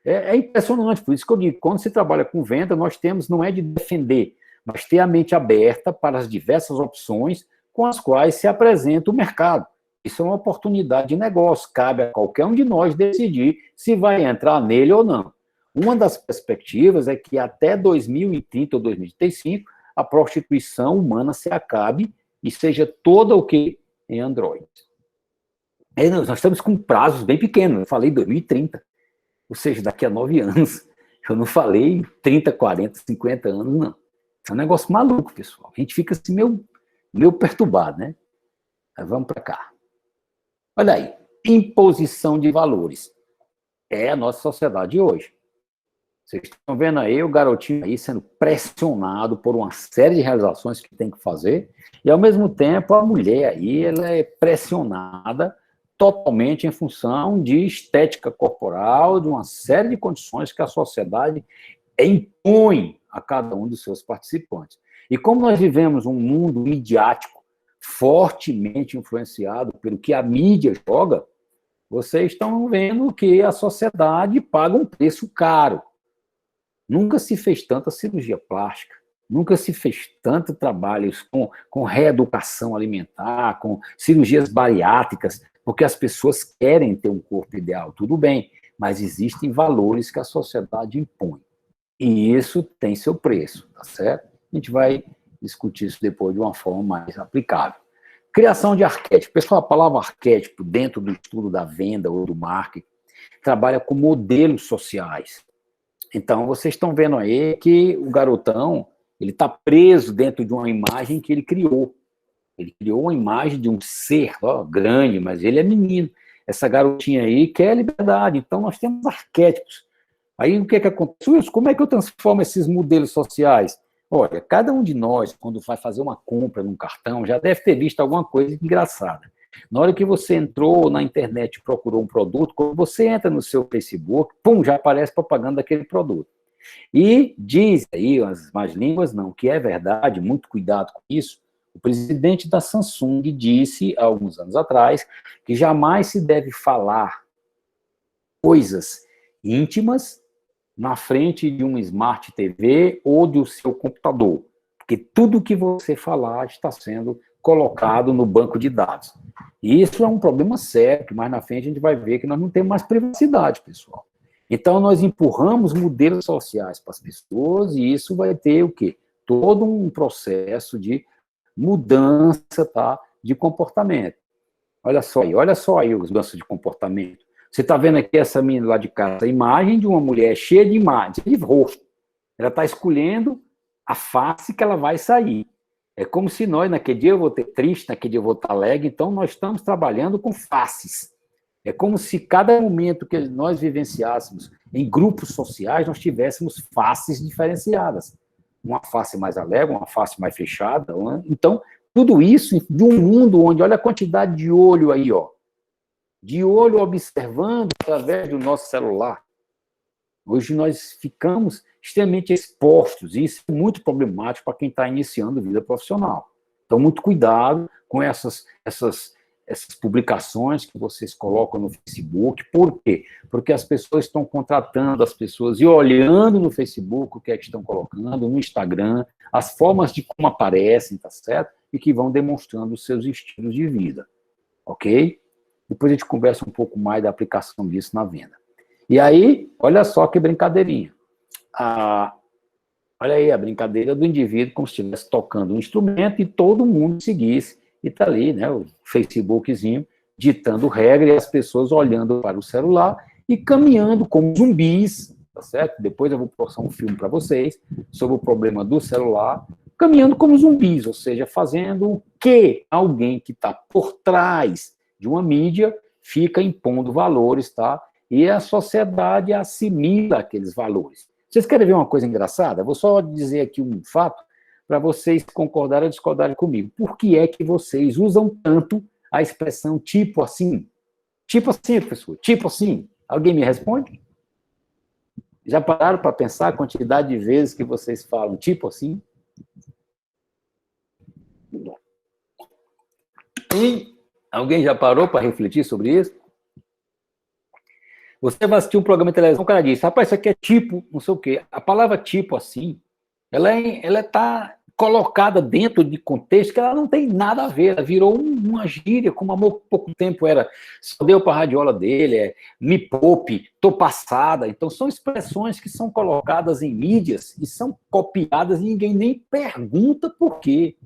É impressionante, por isso que eu digo, quando se trabalha com venda, nós temos, não é de defender, mas ter a mente aberta para as diversas opções com as quais se apresenta o mercado. Isso é uma oportunidade de negócio, cabe a qualquer um de nós decidir se vai entrar nele ou não. Uma das perspectivas é que até 2030 ou 2035, a prostituição humana se acabe e seja toda o que em Android. Nós estamos com prazos bem pequenos, eu falei 2030, ou seja, daqui a 9 anos. Eu não falei 30, 40, 50 anos, não. É um negócio maluco, pessoal. A gente fica assim meio perturbado, né? Mas vamos para cá. Olha aí, imposição de valores. É a nossa sociedade de hoje. Vocês estão vendo aí o garotinho aí sendo pressionado por uma série de realizações que tem que fazer, e ao mesmo tempo a mulher aí, ela é pressionada totalmente em função de estética corporal, de uma série de condições que a sociedade impõe a cada um dos seus participantes. E como nós vivemos um mundo midiático fortemente influenciado pelo que a mídia joga, vocês estão vendo que a sociedade paga um preço caro. Nunca se fez tanta cirurgia plástica, Nunca se fez tanto trabalho com reeducação alimentar, com cirurgias bariátricas, porque as pessoas querem ter um corpo ideal, tudo bem, mas existem valores que a sociedade impõe. E isso tem seu preço, tá certo? A gente vai discutir isso depois de uma forma mais aplicável. Criação de arquétipo. Pessoal, a palavra arquétipo, dentro do estudo da venda ou do marketing, trabalha com modelos sociais. Então, vocês estão vendo aí que o garotão, ele está preso dentro de uma imagem que ele criou. Ele criou uma imagem de um ser grande, mas ele é menino. Essa garotinha aí quer liberdade. Então, nós temos arquétipos. Aí, o que acontece? Como é que eu transformo esses modelos sociais? Olha, cada um de nós, quando vai fazer uma compra num cartão, já deve ter visto alguma coisa engraçada. Na hora que você entrou na internet e procurou um produto, quando você entra no seu Facebook, pum, já aparece propaganda daquele produto. E diz aí, as más línguas não, que é verdade, muito cuidado com isso. O presidente da Samsung disse, há alguns anos atrás, que jamais se deve falar coisas íntimas na frente de uma Smart TV ou do seu computador, porque tudo que você falar está sendo colocado no banco de dados. E isso é um problema sério, que mais na frente a gente vai ver que nós não temos mais privacidade, pessoal. Então, nós empurramos modelos sociais para as pessoas e isso vai ter o quê? Todo um processo de mudança, tá, de comportamento. Olha só aí os mudanças de comportamento. Você está vendo aqui essa menina lá de casa, a imagem de uma mulher cheia de imagens, de rosto. Ela está escolhendo a face que ela vai sair. É como se nós, naquele dia eu vou ter triste, naquele dia eu vou estar alegre, então nós estamos trabalhando com faces. É como se cada momento que nós vivenciássemos em grupos sociais, nós tivéssemos faces diferenciadas. Uma face mais alegre, uma face mais fechada. Então, tudo isso de um mundo onde, olha a quantidade de olho aí, ó. De olho observando através do nosso celular. Hoje nós ficamos extremamente expostos, e isso é muito problemático para quem está iniciando vida profissional. Então, muito cuidado com essas publicações que vocês colocam no Facebook. Por quê? Porque as pessoas estão contratando as pessoas e olhando no Facebook o que é que estão colocando, no Instagram, as formas de como aparecem, tá certo? E que vão demonstrando os seus estilos de vida, ok? Depois a gente conversa um pouco mais da aplicação disso na venda. E aí, olha só que brincadeirinha. Olha aí a brincadeira do indivíduo como se estivesse tocando um instrumento e todo mundo seguisse. E está ali, né, o Facebookzinho, ditando regra e as pessoas olhando para o celular e caminhando como zumbis, tá certo? Depois eu vou postar um filme para vocês sobre o problema do celular, caminhando como zumbis, ou seja, fazendo o que alguém que está por trás de uma mídia fica impondo valores, tá? E a sociedade assimila aqueles valores. Vocês querem ver uma coisa engraçada? Vou só dizer aqui um fato para vocês concordarem ou discordarem comigo. Por que é que vocês usam tanto a expressão tipo assim? Tipo assim, professor? Tipo assim? Alguém me responde? Já pararam para pensar a quantidade de vezes que vocês falam tipo assim? E alguém já parou para refletir sobre isso? Você vai assistir um programa de televisão, o cara diz, rapaz, isso aqui é tipo, não sei o quê. A palavra tipo assim, ela está colocada dentro de contexto que ela não tem nada a ver, ela virou uma gíria, como há pouco tempo era, só deu para a radiola dele, me poupe, tô passada. Então, são expressões que são colocadas em mídias e são copiadas e ninguém nem pergunta por quê.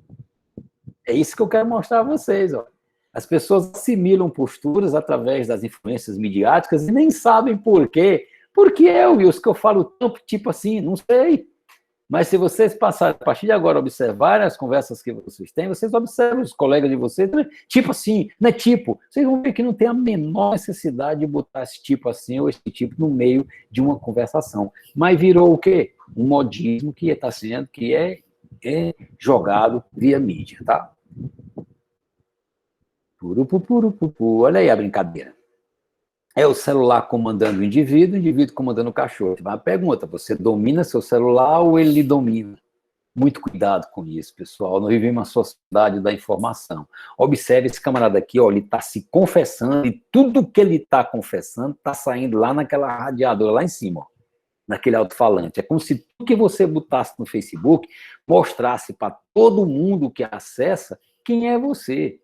É isso que eu quero mostrar a vocês, ó. As pessoas assimilam posturas através das influências midiáticas e nem sabem por quê. Por que Wilson, que eu falo tanto tipo assim? Não sei. Mas se vocês passarem, a partir de agora, observarem as conversas que vocês têm, vocês observam os colegas de vocês, tipo assim, não é tipo. Vocês vão ver que não tem a menor necessidade de botar esse tipo assim ou esse tipo no meio de uma conversação. Mas virou o quê? Um modismo que está sendo, que é jogado via mídia, tá? Olha aí a brincadeira. É o celular comandando o indivíduo comandando o cachorro. Uma pergunta, você domina seu celular ou ele lhe domina? Muito cuidado com isso, pessoal. Nós vivemos uma sociedade da informação. Observe esse camarada aqui, ó, ele está se confessando e tudo que ele está confessando está saindo lá naquela radiadora, lá em cima. Ó. naquele alto-falante. É como se tudo que você botasse no Facebook mostrasse para todo mundo que acessa quem é você.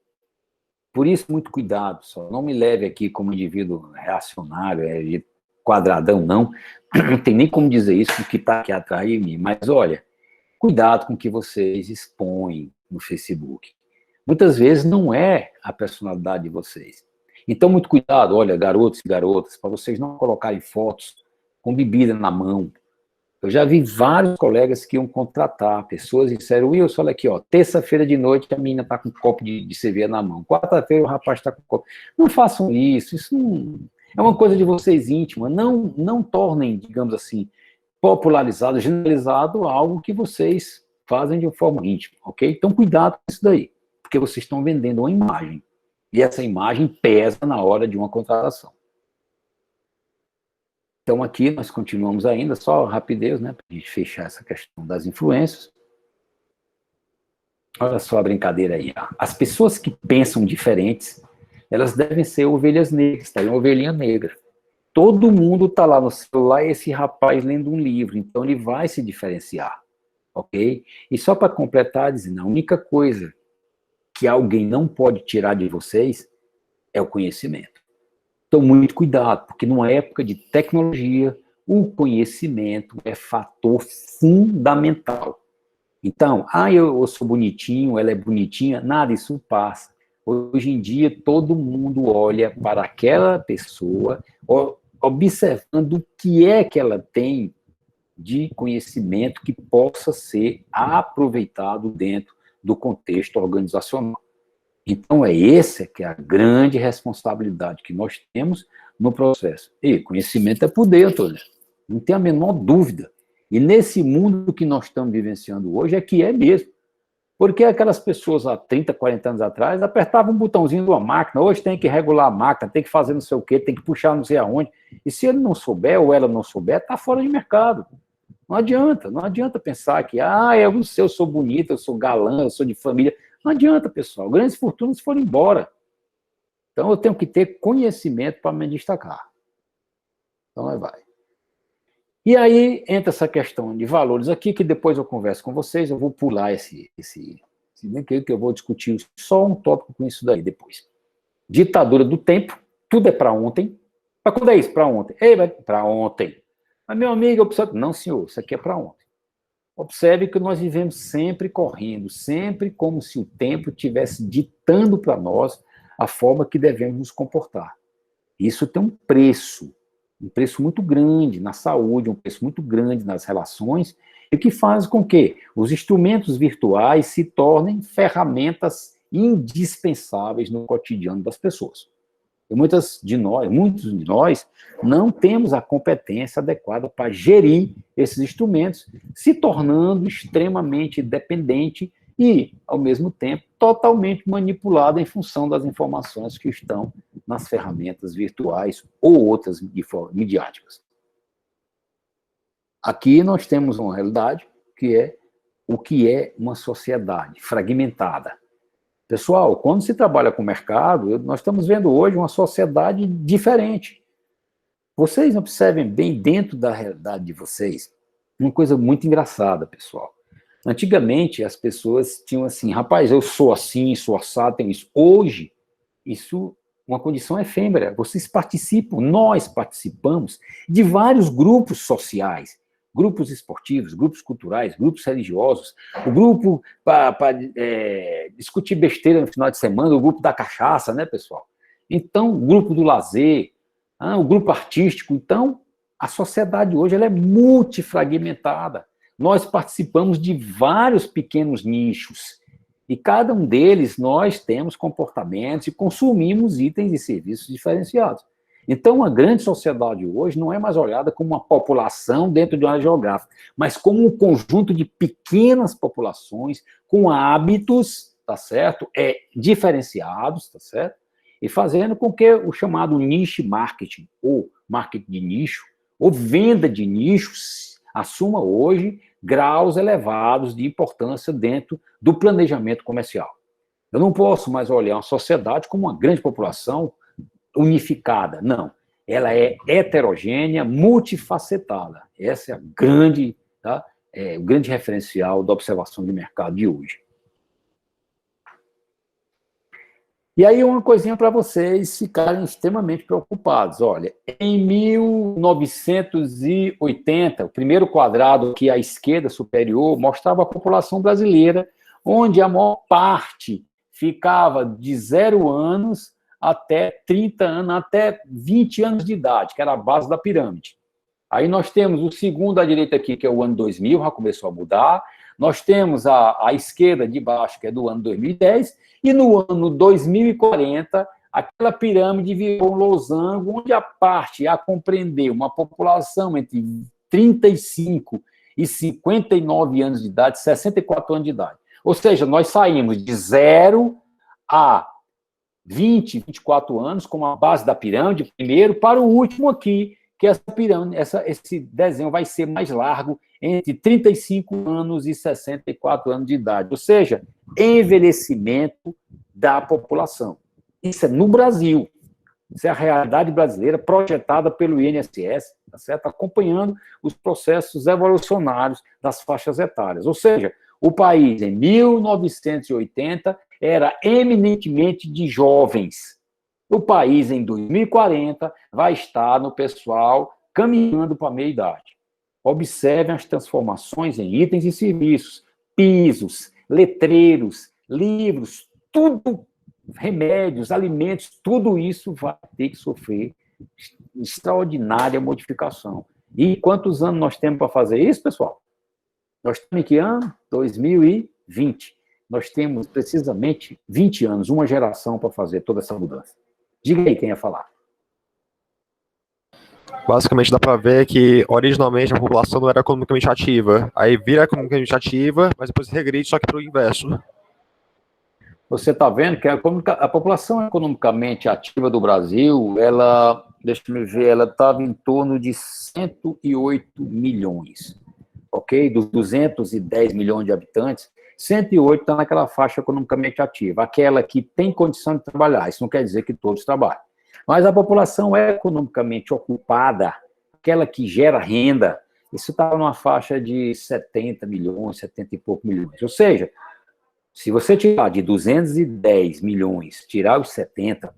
Por isso, muito cuidado, só. Não me leve aqui como indivíduo reacionário, quadradão, não. Não tem nem como dizer isso, porque está aqui atrás de mim. Mas, olha, cuidado com o que vocês expõem no Facebook. Muitas vezes não é a personalidade de vocês. Então, muito cuidado, olha, garotos e garotas, para vocês não colocarem fotos com bebida na mão. Eu já vi vários colegas que iam contratar pessoas e disseram, Wilson, olha aqui, ó, terça-feira de noite a menina está com um copo de cerveja na mão, quarta-feira o rapaz está com um copo. Não façam isso, isso não, é uma coisa de vocês íntima, não tornem, digamos assim, popularizado, generalizado algo que vocês fazem de uma forma íntima, ok? Então, cuidado com isso daí, porque vocês estão vendendo uma imagem, e essa imagem pesa na hora de uma contratação. Então, aqui nós continuamos ainda, só rapidez, né, para a gente fechar essa questão das influências. Olha só a brincadeira aí. Ó. As pessoas que pensam diferentes, elas devem ser ovelhas negras, tá? Uma ovelhinha negra. Todo mundo está lá no celular e esse rapaz lendo um livro, então ele vai se diferenciar, ok? E só para completar, dizendo, a única coisa que alguém não pode tirar de vocês é o conhecimento. Então, muito cuidado, porque numa época de tecnologia, o conhecimento é fator fundamental. Então, eu sou bonitinho, ela é bonitinha, nada, isso passa. Hoje em dia, todo mundo olha para aquela pessoa, observando o que é que ela tem de conhecimento que possa ser aproveitado dentro do contexto organizacional. Então, essa que é a grande responsabilidade que nós temos no processo. E conhecimento é poder, Antônio. Não tem a menor dúvida. E nesse mundo que nós estamos vivenciando hoje, é que é mesmo. Porque aquelas pessoas há 30, 40 anos atrás apertavam um botãozinho de uma máquina, hoje tem que regular a máquina, tem que fazer não sei o quê, tem que puxar não sei aonde. E se ele não souber, ou ela não souber, está fora de mercado. Não adianta pensar que, eu sou bonita, eu sou galã, eu sou de família. Não adianta, pessoal. Grandes fortunas foram embora. Então, eu tenho que ter conhecimento para me destacar. Então, vai. E aí, entra essa questão de valores aqui, que depois eu converso com vocês, eu vou pular esse que eu vou discutir só um tópico com isso daí depois. Ditadura do tempo, tudo é para ontem. Mas quando é isso? Para ontem. Para ontem. Mas, meu amigo, eu preciso... Não, senhor, isso aqui é para ontem. Observe que nós vivemos sempre correndo, sempre como se o tempo estivesse ditando para nós a forma que devemos nos comportar. Isso tem um preço muito grande na saúde, um preço muito grande nas relações, e que faz com que os instrumentos virtuais se tornem ferramentas indispensáveis no cotidiano das pessoas. E muitos de nós não temos a competência adequada para gerir esses instrumentos, se tornando extremamente dependente e, ao mesmo tempo, totalmente manipulado em função das informações que estão nas ferramentas virtuais ou outras midiáticas. Aqui nós temos uma realidade que é o que é uma sociedade fragmentada. Pessoal, quando se trabalha com o mercado, nós estamos vendo hoje uma sociedade diferente. Vocês observem bem dentro da realidade de vocês uma coisa muito engraçada, pessoal. Antigamente, as pessoas tinham assim, rapaz, eu sou assim, sou assado, tenho isso. Hoje, isso é uma condição efêmera. Vocês participam, nós participamos de vários grupos sociais, grupos esportivos, grupos culturais, grupos religiosos, o grupo para discutir besteira no final de semana, o grupo da cachaça, né, pessoal? Então, o grupo do lazer, o grupo artístico. Então, a sociedade hoje ela é multifragmentada. Nós participamos de vários pequenos nichos, e cada um deles nós temos comportamentos e consumimos itens e serviços diferenciados. Então, a grande sociedade hoje não é mais olhada como uma população dentro de uma área geográfica, mas como um conjunto de pequenas populações com hábitos, tá certo? Diferenciados, tá certo? E fazendo com que o chamado niche marketing, ou marketing de nicho, ou venda de nichos, assuma hoje graus elevados de importância dentro do planejamento comercial. Eu não posso mais olhar uma sociedade como uma grande população unificada, não. ela é heterogênea, multifacetada. Essa é a grande, tá? O grande referencial da observação de mercado de hoje. E aí uma coisinha para vocês ficarem extremamente preocupados. Olha, em 1980, o primeiro quadrado aqui à esquerda superior mostrava a população brasileira, onde a maior parte ficava de 0 anos até 30 anos, até 20 anos de idade, que era a base da pirâmide. Aí nós temos o segundo à direita aqui, que é o ano 2000, já começou a mudar. Nós temos a esquerda de baixo, que é do ano 2010, e no ano 2040, aquela pirâmide virou um losango, onde a parte a compreender uma população entre 35 e 59 anos de idade, 64 anos de idade. Ou seja, nós saímos de 0 a 20, 24 anos, como a base da pirâmide, primeiro, para o último aqui, que essa pirâmide, esse desenho vai ser mais largo, entre 35 anos e 64 anos de idade. Ou seja, envelhecimento da população. Isso é no Brasil. Isso é a realidade brasileira projetada pelo INSS, tá certo? Acompanhando os processos evolucionários das faixas etárias. Ou seja, o país, em 1980, era eminentemente de jovens. O país, em 2040, vai estar no pessoal caminhando para a meia-idade. Observem as transformações em itens e serviços, pisos, letreiros, livros, tudo, remédios, alimentos, tudo isso vai ter que sofrer extraordinária modificação. E quantos anos nós temos para fazer isso, pessoal? Nós temos em que ano? 2020. Nós temos precisamente 20 anos, uma geração para fazer toda essa mudança. Diga aí quem ia falar. Basicamente dá para ver que originalmente a população não era economicamente ativa, aí vira economicamente ativa, mas depois regride só que para o inverso. Você está vendo que a população economicamente ativa do Brasil, ela, deixa eu ver, ela estava em torno de 108 milhões, ok? Dos 210 milhões de habitantes, 108 está naquela faixa economicamente ativa, aquela que tem condição de trabalhar. Isso não quer dizer que todos trabalham. Mas a população é economicamente ocupada, aquela que gera renda, isso está numa faixa de 70 milhões, 70 e poucos milhões. Ou seja, se você tirar de 210 milhões, tirar os 70,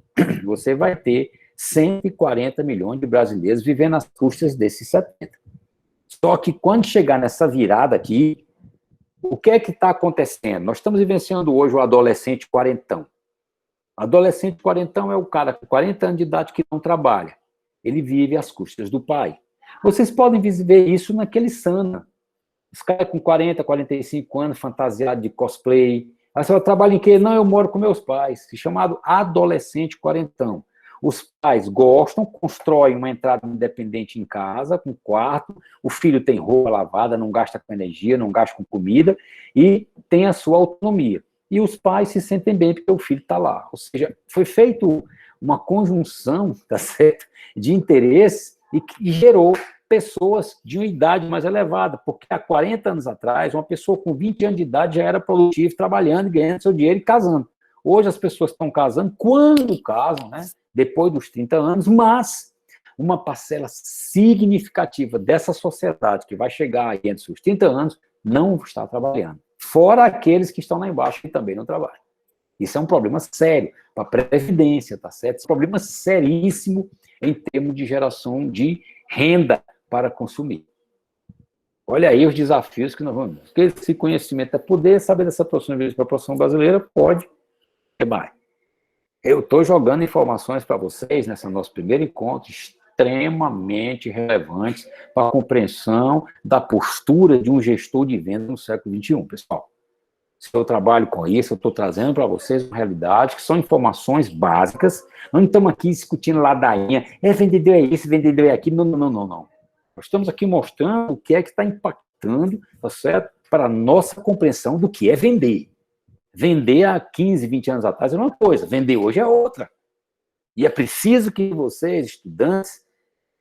você vai ter 140 milhões de brasileiros vivendo às custas desses 70. Só que quando chegar nessa virada aqui, o que é que está acontecendo? Nós estamos vivenciando hoje o adolescente quarentão. Adolescente quarentão é o cara com 40 anos de idade que não trabalha. Ele vive às custas do pai. Vocês podem ver isso naquele Sana. Os caras com 40, 45 anos, fantasiado de cosplay. Aí você trabalha em quê? Não, eu moro com meus pais. Chamado adolescente quarentão. Os pais gostam, constroem uma entrada independente em casa, com quarto, o filho tem roupa lavada, não gasta com energia, não gasta com comida, e tem a sua autonomia. E os pais se sentem bem porque o filho está lá. Ou seja, foi feito uma conjunção, tá certo, de interesses e que gerou pessoas de uma idade mais elevada, porque há 40 anos atrás, uma pessoa com 20 anos de idade já era produtiva, trabalhando, ganhando seu dinheiro e casando. Hoje as pessoas estão casando quando casam, né? Depois dos 30 anos, mas uma parcela significativa dessa sociedade que vai chegar aí entre os 30 anos não está trabalhando. Fora aqueles que estão lá embaixo que também não trabalham. Isso é um problema sério para a Previdência, tá certo? Esse é um problema seríssimo em termos de geração de renda para consumir. Olha aí os desafios que nós vamos... Porque esse conhecimento é poder, saber dessa proporção brasileira, pode ter mais. Eu estou jogando informações para vocês, nesse nosso primeiro encontro, extremamente relevantes para a compreensão da postura de um gestor de venda no século XXI, pessoal. Se eu trabalho com isso, eu estou trazendo para vocês uma realidade que são informações básicas. Não estamos aqui discutindo ladainha, vendedor é isso, vendedor é aquilo. Não, não, não, não. Nós estamos aqui mostrando o que é que está impactando, tá certo? Para a nossa compreensão do que é vender. Vender há 15, 20 anos atrás era uma coisa, vender hoje é outra. E é preciso que vocês, estudantes,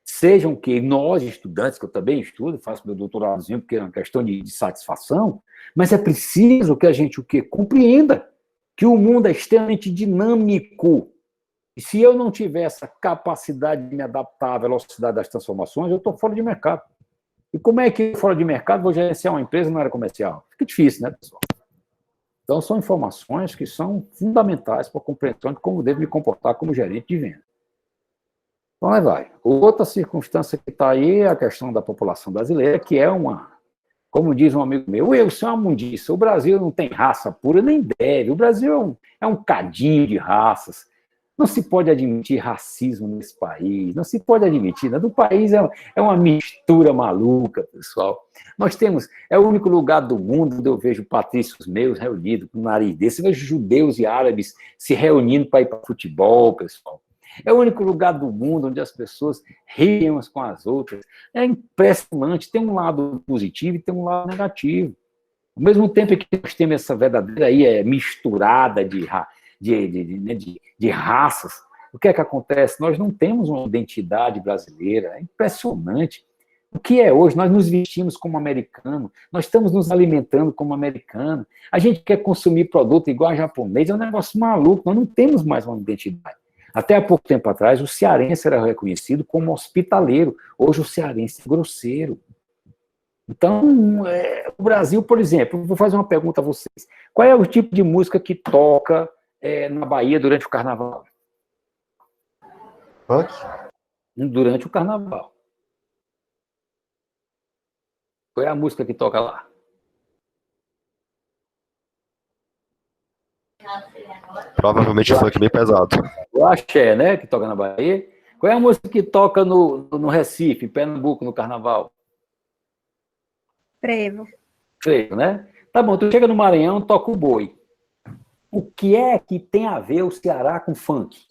sejam que nós, estudantes, que eu também estudo, faço meu doutoradozinho, porque é uma questão de satisfação, mas é preciso que a gente o quê? Compreenda que o mundo é extremamente dinâmico. E se eu não tiver essa capacidade de me adaptar à velocidade das transformações, eu estou fora de mercado. E como é que fora de mercado vou gerenciar uma empresa na área comercial? Fica difícil, né, pessoal? Então, são informações que são fundamentais para a compreensão de como devo me comportar como gerente de venda. Então, aí vai. Outra circunstância que está aí é a questão da população brasileira, que é como diz um amigo meu, isso é uma mundiça. O Brasil não tem raça pura, nem deve. O Brasil é um cadinho de raças. Não se pode admitir racismo nesse país, não se pode admitir. Né? Do país é uma mistura maluca, pessoal. Nós temos, é o único lugar do mundo onde eu vejo patrícios meus reunidos com um nariz desse, eu vejo judeus e árabes se reunindo para ir para futebol, pessoal. É o único lugar do mundo onde as pessoas riem umas com as outras. É impressionante, tem um lado positivo e tem um lado negativo. Ao mesmo tempo que nós temos essa verdadeira aí, misturada de raças, o que é que acontece? Nós não temos uma identidade brasileira, é impressionante. O que é hoje? Nós nos vestimos como americano, nós estamos nos alimentando como americano, a gente quer consumir produto igual a japonês, é um negócio maluco, nós não temos mais uma identidade. Até há pouco tempo atrás, o cearense era reconhecido como hospitaleiro, hoje o cearense é grosseiro. Então, o Brasil, por exemplo, vou fazer uma pergunta a vocês, qual é o tipo de música que toca na Bahia durante o carnaval? Funk? Durante o carnaval. Qual é a música que toca lá? Provavelmente funk bem pesado. O axé, né? Que toca na Bahia. Qual é a música que toca no Recife, em Pernambuco, no carnaval? Frevo. Frevo, né? Tá bom, tu chega no Maranhão, toca o boi. O que é que tem a ver o Ceará com funk?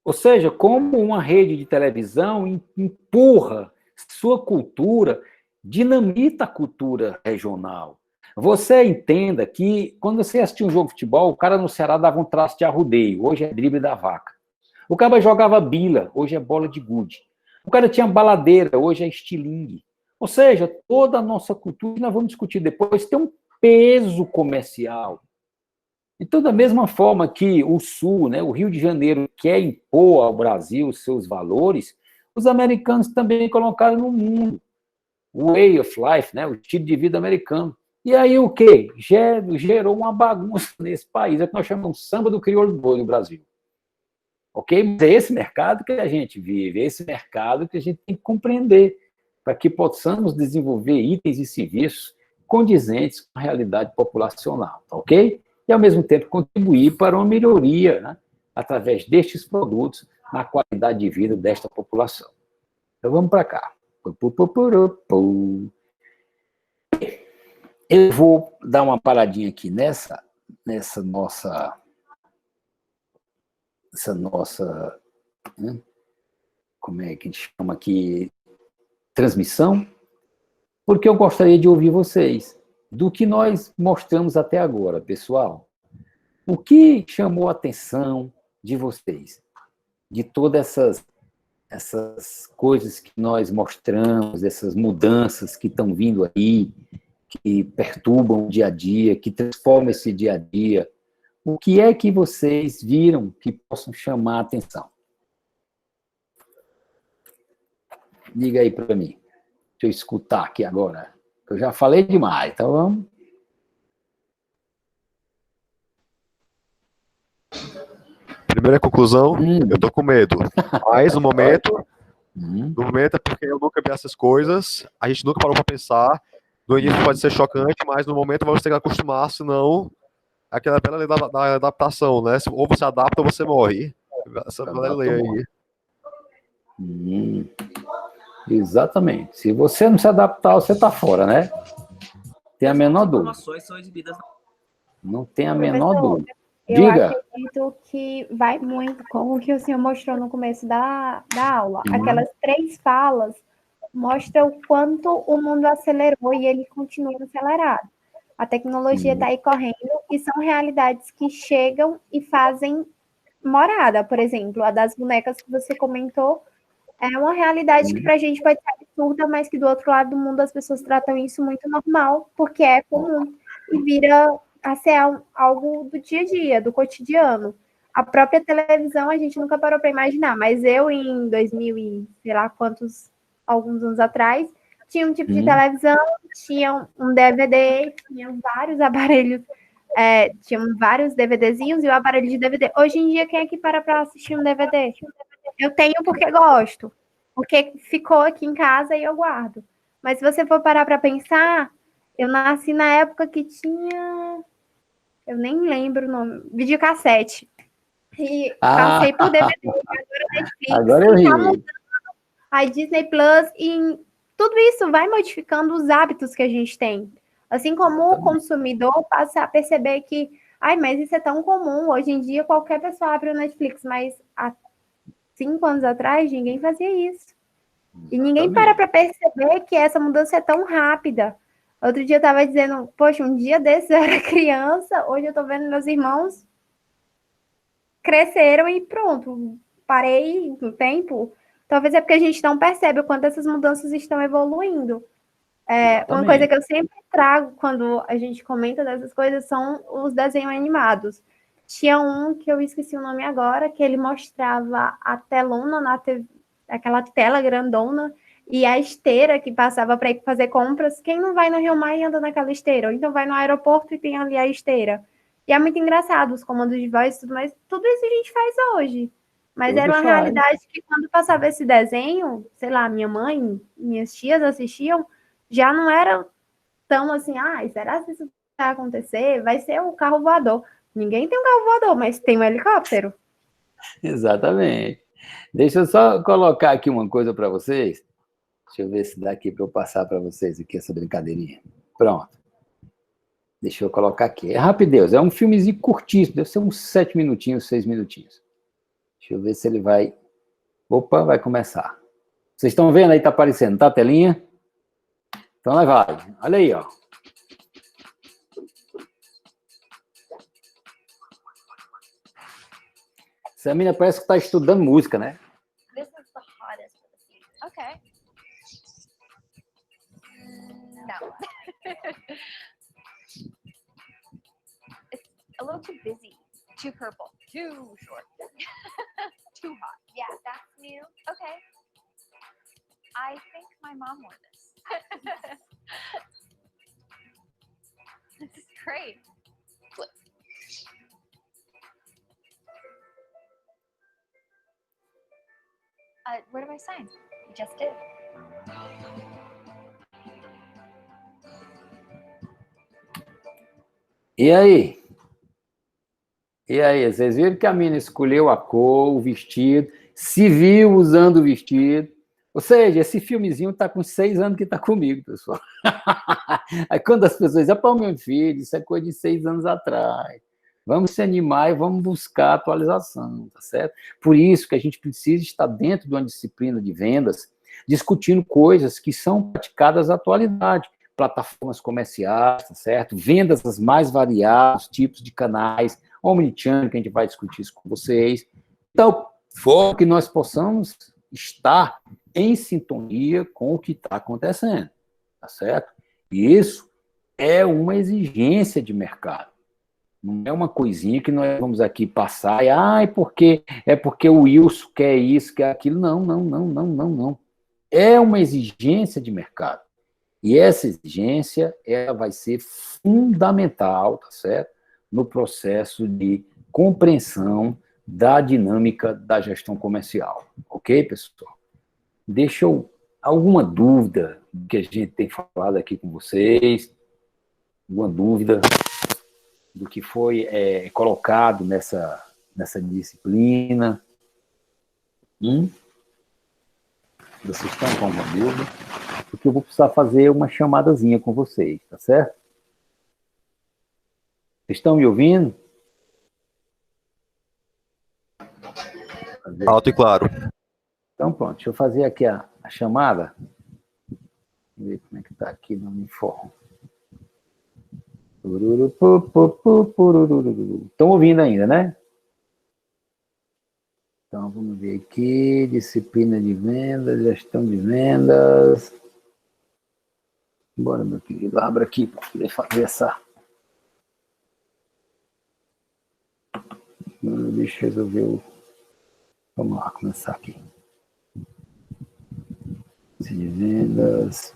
Ou seja, como uma rede de televisão empurra sua cultura, dinamita a cultura regional. Você entenda que, quando você assistia um jogo de futebol, o cara no Ceará dava um traço de arrudeio, hoje é drible da vaca. O cara jogava bila, hoje é bola de gude. O cara tinha baladeira, hoje é estilingue. Ou seja, toda a nossa cultura, nós vamos discutir depois, tem um peso comercial. Então, da mesma forma que o Sul, né, o Rio de Janeiro, quer impor ao Brasil os seus valores, os americanos também colocaram no mundo o way of life, né, o estilo de vida americano. E aí o quê? Gerou uma bagunça nesse país, é o que nós chamamos de samba do crioulo boi no Brasil. Ok? Mas é esse mercado que a gente vive, é esse mercado que a gente tem que compreender, para que possamos desenvolver itens e serviços condizentes com a realidade populacional, ok? E, ao mesmo tempo, contribuir para uma melhoria, né, através destes produtos, na qualidade de vida desta população. Então, vamos para cá. Eu vou dar uma paradinha aqui nessa nossa, né, como é que a gente chama aqui, transmissão, porque eu gostaria de ouvir vocês, do que nós mostramos até agora, pessoal. O que chamou a atenção de vocês? De todas essas coisas que nós mostramos, essas mudanças que estão vindo aí, que perturbam o dia a dia, que transformam esse dia a dia. O que é que vocês viram que possam chamar a atenção? Diga aí para mim. Deixa eu escutar aqui agora. Eu já falei demais, então vamos. Primeira conclusão, eu tô com medo. Mas no momento é porque eu nunca vi essas coisas, a gente nunca parou para pensar. No início pode ser chocante, mas no momento vamos ter que acostumar, senão aquela bela lei da adaptação, né? Ou você adapta ou você morre. Essa bela lei aí. Exatamente. Se você não se adaptar, você está fora, né? Tem a menor dúvida. Não tem a menor dúvida. Diga. Eu acredito que vai muito com o que o senhor mostrou no começo da aula. Aquelas 3 falas mostram o quanto o mundo acelerou e ele continua acelerado. A tecnologia está aí correndo e são realidades que chegam e fazem morada. Por exemplo, a das bonecas que você comentou é uma realidade que para a gente pode ser absurda, mas que do outro lado do mundo as pessoas tratam isso muito normal, porque é comum e vira a ser algo do dia a dia, do cotidiano. A própria televisão a gente nunca parou para imaginar, mas eu em 2000 e sei lá quantos, alguns anos atrás, tinha um tipo de televisão, tinha um DVD, tinha vários aparelhos, tinham vários DVDzinhos e o aparelho de DVD. Hoje em dia, quem é que para assistir um DVD? Eu tenho porque gosto, porque ficou aqui em casa e eu guardo. Mas se você for parar para pensar, eu nasci na época que tinha, eu nem lembro o nome, videocassete. E passei por DVD, agora Netflix, agora eu ri. a Disney Plus, e tudo isso vai modificando os hábitos que a gente tem. Assim como o consumidor passa a perceber que, ai, mas isso é tão comum, hoje em dia qualquer pessoa abre o Netflix, mas há 5 anos atrás ninguém fazia isso. E ninguém para perceber que essa mudança é tão rápida. Outro dia eu estava dizendo, poxa, um dia desses eu era criança, hoje eu estou vendo meus irmãos cresceram e pronto, parei no tempo. Talvez é porque a gente não percebe o quanto essas mudanças estão evoluindo. Uma coisa que eu sempre trago quando a gente comenta dessas coisas são os desenhos animados. Tinha um que eu esqueci o nome agora, que ele mostrava a telona na TV, aquela tela grandona, e a esteira que passava para ir fazer compras. Quem não vai no Rio Mar e anda naquela esteira? Ou então vai no aeroporto e tem ali a esteira. E é muito engraçado os comandos de voz e tudo mais. Tudo isso a gente faz hoje. Mas era uma realidade que quando passava esse desenho, sei lá, minha mãe, minhas tias assistiam, já não era tão assim, será que isso vai acontecer? Vai ser o carro voador. Ninguém tem um carro voador, mas tem um helicóptero. Exatamente. Deixa eu só colocar aqui uma coisa para vocês. Deixa eu ver se dá aqui para eu passar para vocês aqui essa brincadeirinha. Pronto. Deixa eu colocar aqui. É rapidez, é um filmezinho curtíssimo, deve ser uns 7 minutinhos, 6 minutinhos. Deixa eu ver se ele vai... Opa, vai começar. Vocês estão vendo aí, está aparecendo, tá a telinha? Então lá vai. Olha aí, ó. Essa menina parece que está estudando música, né? This is the hottest for the season. Okay. No. It's a little too busy. Too purple. Too short. Too hot. Yeah, that's new. Okay. I think my mom wore this. This is great. Flip. Where do I sign? You just did. E aí? E aí? Vocês viram que a menina escolheu a cor, o vestido, se viu usando o vestido. Ou seja, esse filmezinho está com 6 anos que está comigo, pessoal. Aí quando as pessoas dizem, pô, meu filho, isso é coisa de 6 anos atrás. Vamos se animar e vamos buscar atualização, tá certo? Por isso que a gente precisa estar dentro de uma disciplina de vendas, discutindo coisas que são praticadas na atualidade, plataformas comerciais, tá certo? Vendas as mais variadas, tipos de canais, omnichannel, que a gente vai discutir isso com vocês. Então, for que nós possamos estar em sintonia com o que está acontecendo, tá certo? E isso é uma exigência de mercado. Não é uma coisinha que nós vamos aqui passar e, é porque o Wilson quer isso, quer aquilo. Não. É uma exigência de mercado. E essa exigência, ela vai ser fundamental, tá certo? No processo de compreensão da dinâmica da gestão comercial. Ok, pessoal? Deixa eu... Alguma dúvida que a gente tem falado aqui com vocês? Alguma dúvida do que foi colocado nessa disciplina? Vocês estão com alguma dúvida? Porque eu vou precisar fazer uma chamadazinha com vocês, tá certo? Vocês estão me ouvindo? Alto e claro. Então, pronto, deixa eu fazer aqui a chamada. Vamos ver como é que está aqui no uniforme. Estão ouvindo ainda, né? Então, vamos ver aqui, disciplina de vendas, gestão de vendas. Bora, meu querido, abra aqui para poder fazer essa... Deixa eu resolver o... Vamos lá, começar aqui. De vendas.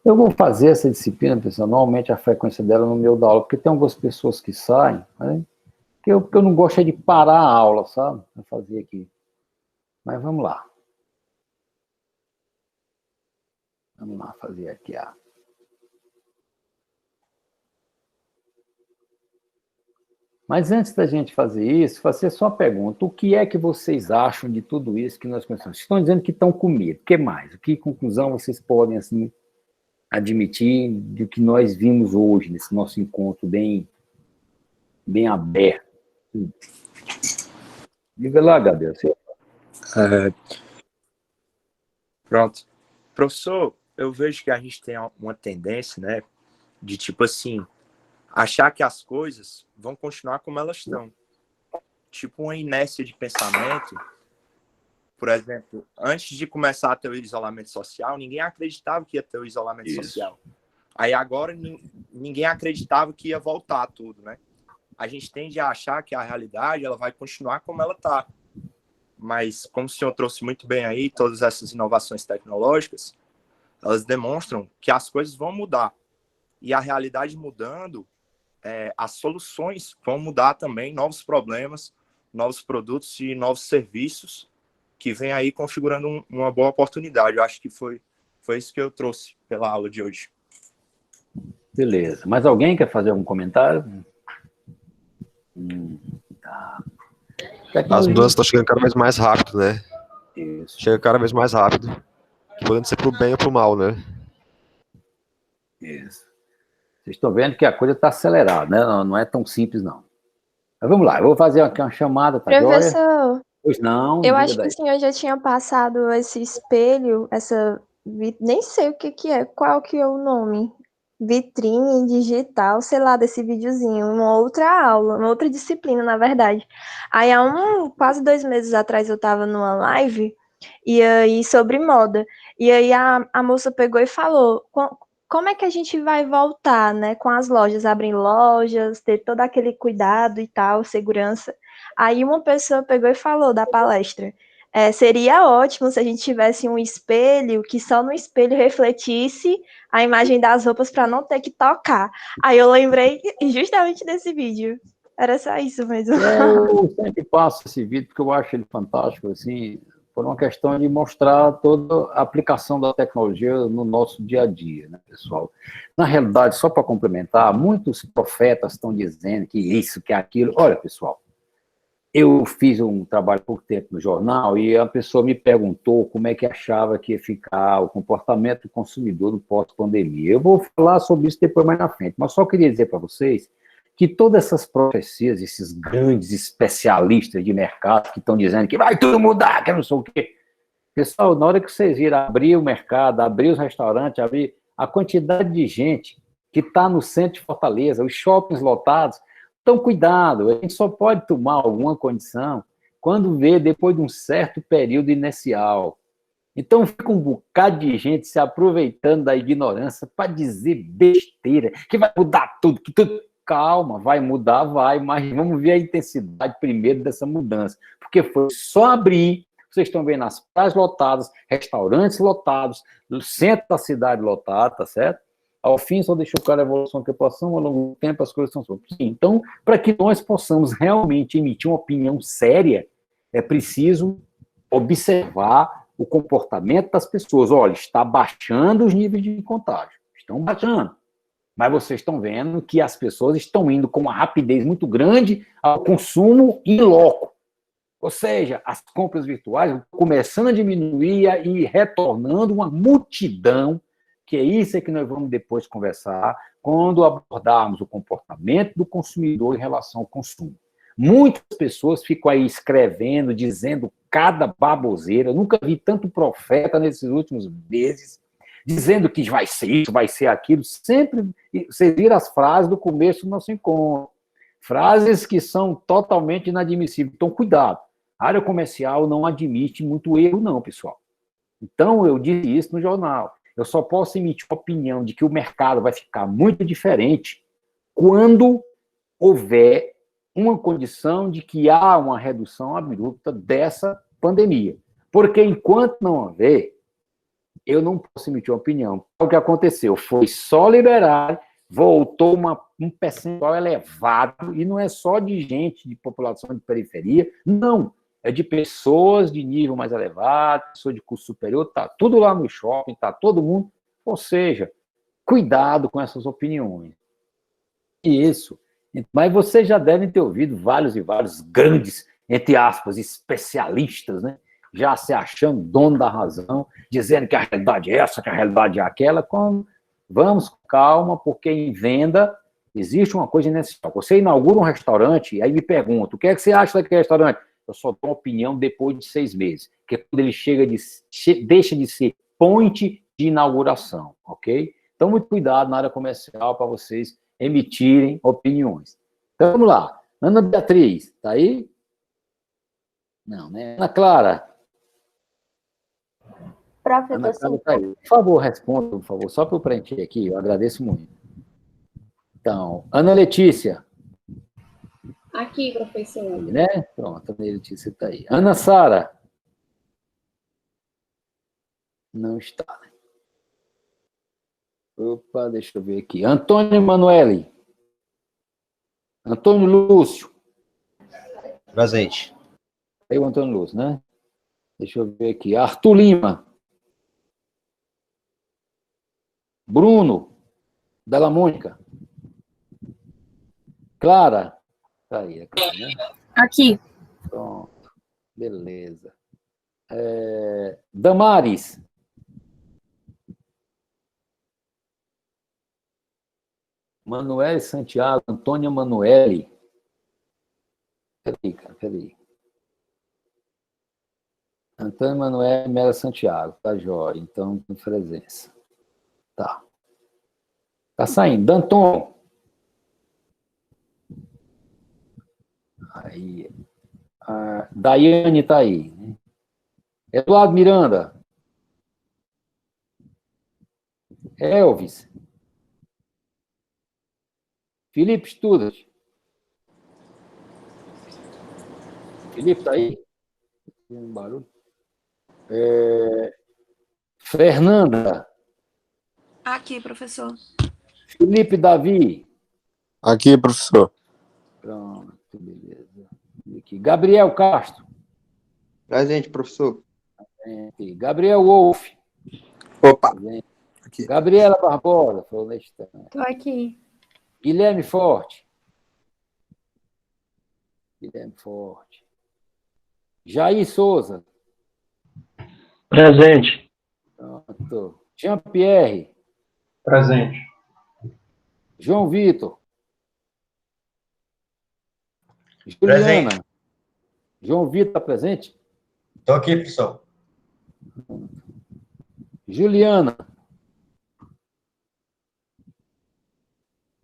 Eu vou fazer essa disciplina, pessoal, normalmente a frequência dela no meio da aula, porque tem algumas pessoas que saem, né? que eu não gosto é de parar a aula, sabe? Vou fazer aqui. Mas vamos lá. Vamos lá fazer aqui a... Mas antes da gente fazer isso, fazer só uma pergunta. O que é que vocês acham de tudo isso que nós conversamos? Estão dizendo que estão com medo. O que mais? Que conclusão vocês podem, assim, admitir do que nós vimos hoje, nesse nosso encontro bem aberto? Diga lá, Gabriel. Pronto. Professor, eu vejo que a gente tem uma tendência, né, de tipo assim, achar que as coisas vão continuar como elas estão. Tipo uma inércia de pensamento. Por exemplo, antes de começar a ter o isolamento social, ninguém acreditava que ia ter o isolamento social. Aí agora ninguém acreditava que ia voltar tudo, né? A gente tende a achar que a realidade ela vai continuar como ela está. Mas, como o senhor trouxe muito bem aí, todas essas inovações tecnológicas, elas demonstram que as coisas vão mudar. E a realidade mudando, as soluções vão mudar também, novos problemas, novos produtos e novos serviços que vem aí configurando uma boa oportunidade. Eu acho que foi isso que eu trouxe pela aula de hoje. Beleza. Mais alguém quer fazer algum comentário? Tá. As mudanças estão chegando cada vez mais rápido, né? Isso. Chega cada vez mais rápido. Podendo ser pro bem ou pro mal, né? Isso. Vocês estão vendo que a coisa está acelerada, né? Não é tão simples, não. Mas vamos lá, eu vou fazer aqui uma chamada, tá, Glória? Professor, Pois não. eu acho que o senhor já tinha passado esse espelho, nem sei o que é, qual que é o nome? Vitrine digital, sei lá, desse videozinho, uma outra aula, uma outra disciplina, na verdade. Aí, quase 2 meses atrás, eu estava numa live, e aí, sobre moda, e aí a moça pegou e falou, como é que a gente vai voltar, né, com as lojas, abrir lojas, ter todo aquele cuidado e tal, segurança. Aí uma pessoa pegou e falou da palestra, seria ótimo se a gente tivesse um espelho que só no espelho refletisse a imagem das roupas para não ter que tocar. Aí eu lembrei justamente desse vídeo. Era só isso mesmo. Eu sempre passo esse vídeo porque eu acho ele fantástico, assim, por uma questão de mostrar toda a aplicação da tecnologia no nosso dia a dia, né, pessoal? Na realidade, só para complementar, muitos profetas estão dizendo que isso, que aquilo. Olha, pessoal, eu fiz um trabalho há pouco tempo no jornal e a pessoa me perguntou como é que achava que ia ficar o comportamento do consumidor no pós-pandemia. Eu vou falar sobre isso depois mais na frente, mas só queria dizer para vocês que todas essas profecias, esses grandes especialistas de mercado que estão dizendo que vai tudo mudar, que não sei o quê. Pessoal, na hora que vocês viram abrir o mercado, abrir os restaurantes, abrir a quantidade de gente que está no centro de Fortaleza, os shoppings lotados, então, cuidado, a gente só pode tomar alguma condição quando vê depois de um certo período inicial. Então, fica um bocado de gente se aproveitando da ignorância para dizer besteira, que vai mudar tudo, que tudo... Calma, vai mudar, vai, mas vamos ver a intensidade primeiro dessa mudança. Porque foi só abrir, vocês estão vendo as praias lotadas, restaurantes lotados, no centro da cidade lotado, tá certo? Ao fim, só deixou claro a evolução que passamos, ao longo do tempo as coisas estão... Então, para que nós possamos realmente emitir uma opinião séria, é preciso observar o comportamento das pessoas. Olha, está baixando os níveis de contágio, estão baixando. Mas vocês estão vendo que as pessoas estão indo com uma rapidez muito grande ao consumo in loco. Ou seja, as compras virtuais estão começando a diminuir e retornando uma multidão, que é isso que nós vamos depois conversar, quando abordarmos o comportamento do consumidor em relação ao consumo. Muitas pessoas ficam aí escrevendo, dizendo cada baboseira. Eu nunca vi tanto profeta nesses últimos meses, dizendo que vai ser isso, vai ser aquilo. Sempre vocês viram as frases do começo do nosso encontro. Frases que são totalmente inadmissíveis. Então, cuidado. A área comercial não admite muito erro, não, pessoal. Então, eu disse isso no jornal. Eu só posso emitir uma opinião de que o mercado vai ficar muito diferente quando houver uma condição de que há uma redução abrupta dessa pandemia. Porque enquanto não haver, eu não posso emitir uma opinião. O que aconteceu foi só liberar, voltou um percentual elevado, e não é só de gente de população de periferia, não, é de pessoas de nível mais elevado, pessoas de curso superior, está tudo lá no shopping, está todo mundo, ou seja, cuidado com essas opiniões. Isso. Mas vocês já devem ter ouvido vários e vários grandes, entre aspas, especialistas, né? Já se achando dono da razão, dizendo que a realidade é essa, que a realidade é aquela. Vamos com calma, porque em venda existe uma coisa essencial. Você inaugura um restaurante, e aí me pergunta, o que é que você acha daquele restaurante? Eu só dou uma opinião depois de 6 meses, que quando ele deixa de ser point de inauguração, ok? Então, muito cuidado na área comercial para vocês emitirem opiniões. Então, vamos lá. Ana Beatriz, está aí? Não, né? Ana Clara. Ana Clara está aí. Por favor, responda, por favor, só para eu preencher aqui, eu agradeço muito. Então, Ana Letícia. Aqui, professor. Aí, né? Pronto, Ana Letícia está aí. Ana Sara. Não está, né? Opa, deixa eu ver aqui. Antônio Emanuele. Antônio Lúcio. Presente. Aí o Antônio Lúcio, né? Deixa eu ver aqui. Arthur Lima. Bruno. Della Mônica. Clara. Tá aí, Clara, né? Aqui. Pronto. Beleza. Damares. Manuel Santiago, Antônia Manuele. Peraí, cara, peraí. Antônia Manuele Mera Santiago, tá jóia. Então, tem presença. Tá. Tá saindo. Danton. Aí. A Daiane tá aí. Né? Eduardo Miranda. Elvis. Felipe Studas. Felipe tá aí? Tem um barulho. Fernanda. Aqui, professor. Felipe Davi. Aqui, professor. Pronto, beleza. Aqui. Gabriel Castro. Presente, professor. Presente. Gabriel Wolff. Opa. Aqui. Gabriela Barbosa. Estou aqui. Guilherme Forte. Guilherme Forte. Jair Souza. Presente. Pronto. Jean-Pierre. Presente. João Vitor. Presente. Juliana. João Vitor está presente? Estou aqui, professor. Juliana.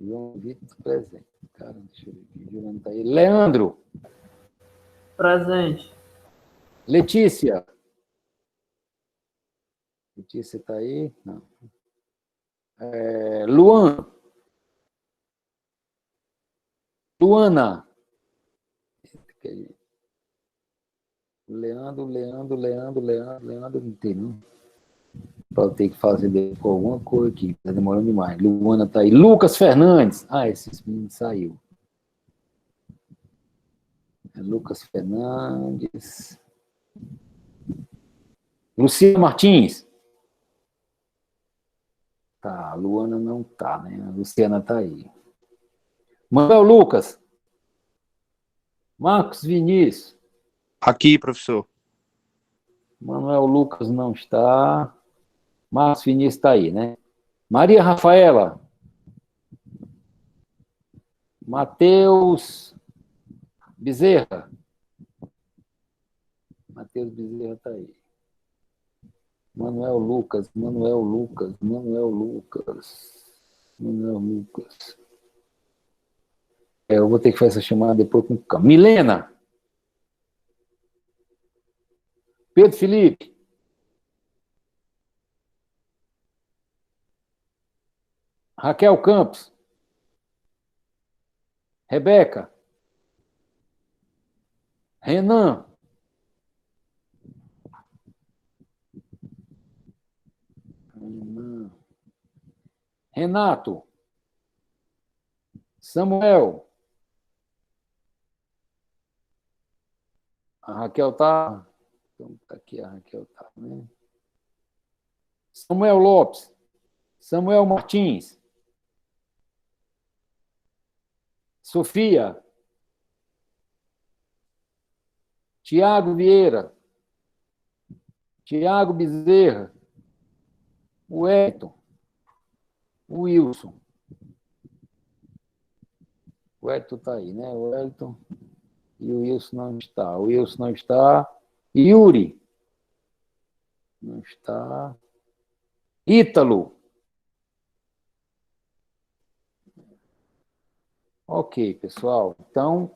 João Vitor presente. Cara, deixa eu ver aqui. Juliana está aí. Leandro. Presente. Letícia. Letícia está aí? Não. Luan. Luana. Leandro, não tem, não. Pode ter que fazer com alguma coisa aqui, está demorando demais. Luana está aí. Lucas Fernandes. Esse menino saiu. Lucas Fernandes. Luciana Martins. Tá, a Luana não tá, né? A Luciana tá aí. Manuel Lucas. Marcos Vinícius. Aqui, professor. Manuel Lucas não está. Marcos Vinícius está aí, né? Maria Rafaela. Matheus Bezerra. Matheus Bezerra está aí. Manuel Lucas. Eu vou ter que fazer essa chamada depois com calma. Milena. Pedro Felipe. Raquel Campos. Rebeca. Renan. Renato. Samuel. A Raquel tá? Então, aqui a Raquel tá, né? Samuel Lopes. Samuel Martins. Sofia. Tiago Vieira. Tiago Bezerra. O Wellington. O Wilson. O Wellington está aí, né? O Wellington. E o Wilson não está. O Wilson não está. Yuri. Não está. Ítalo. Ok, pessoal. Então,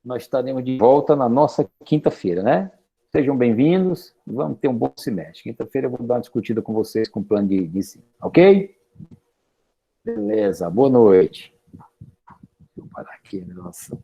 nós estaremos de volta na nossa quinta-feira, né? Sejam bem-vindos. Vamos ter um bom semestre. Quinta-feira eu vou dar uma discutida com vocês com o plano de ensino. Ok? Beleza. Boa noite. Vou parar aqui a gravação.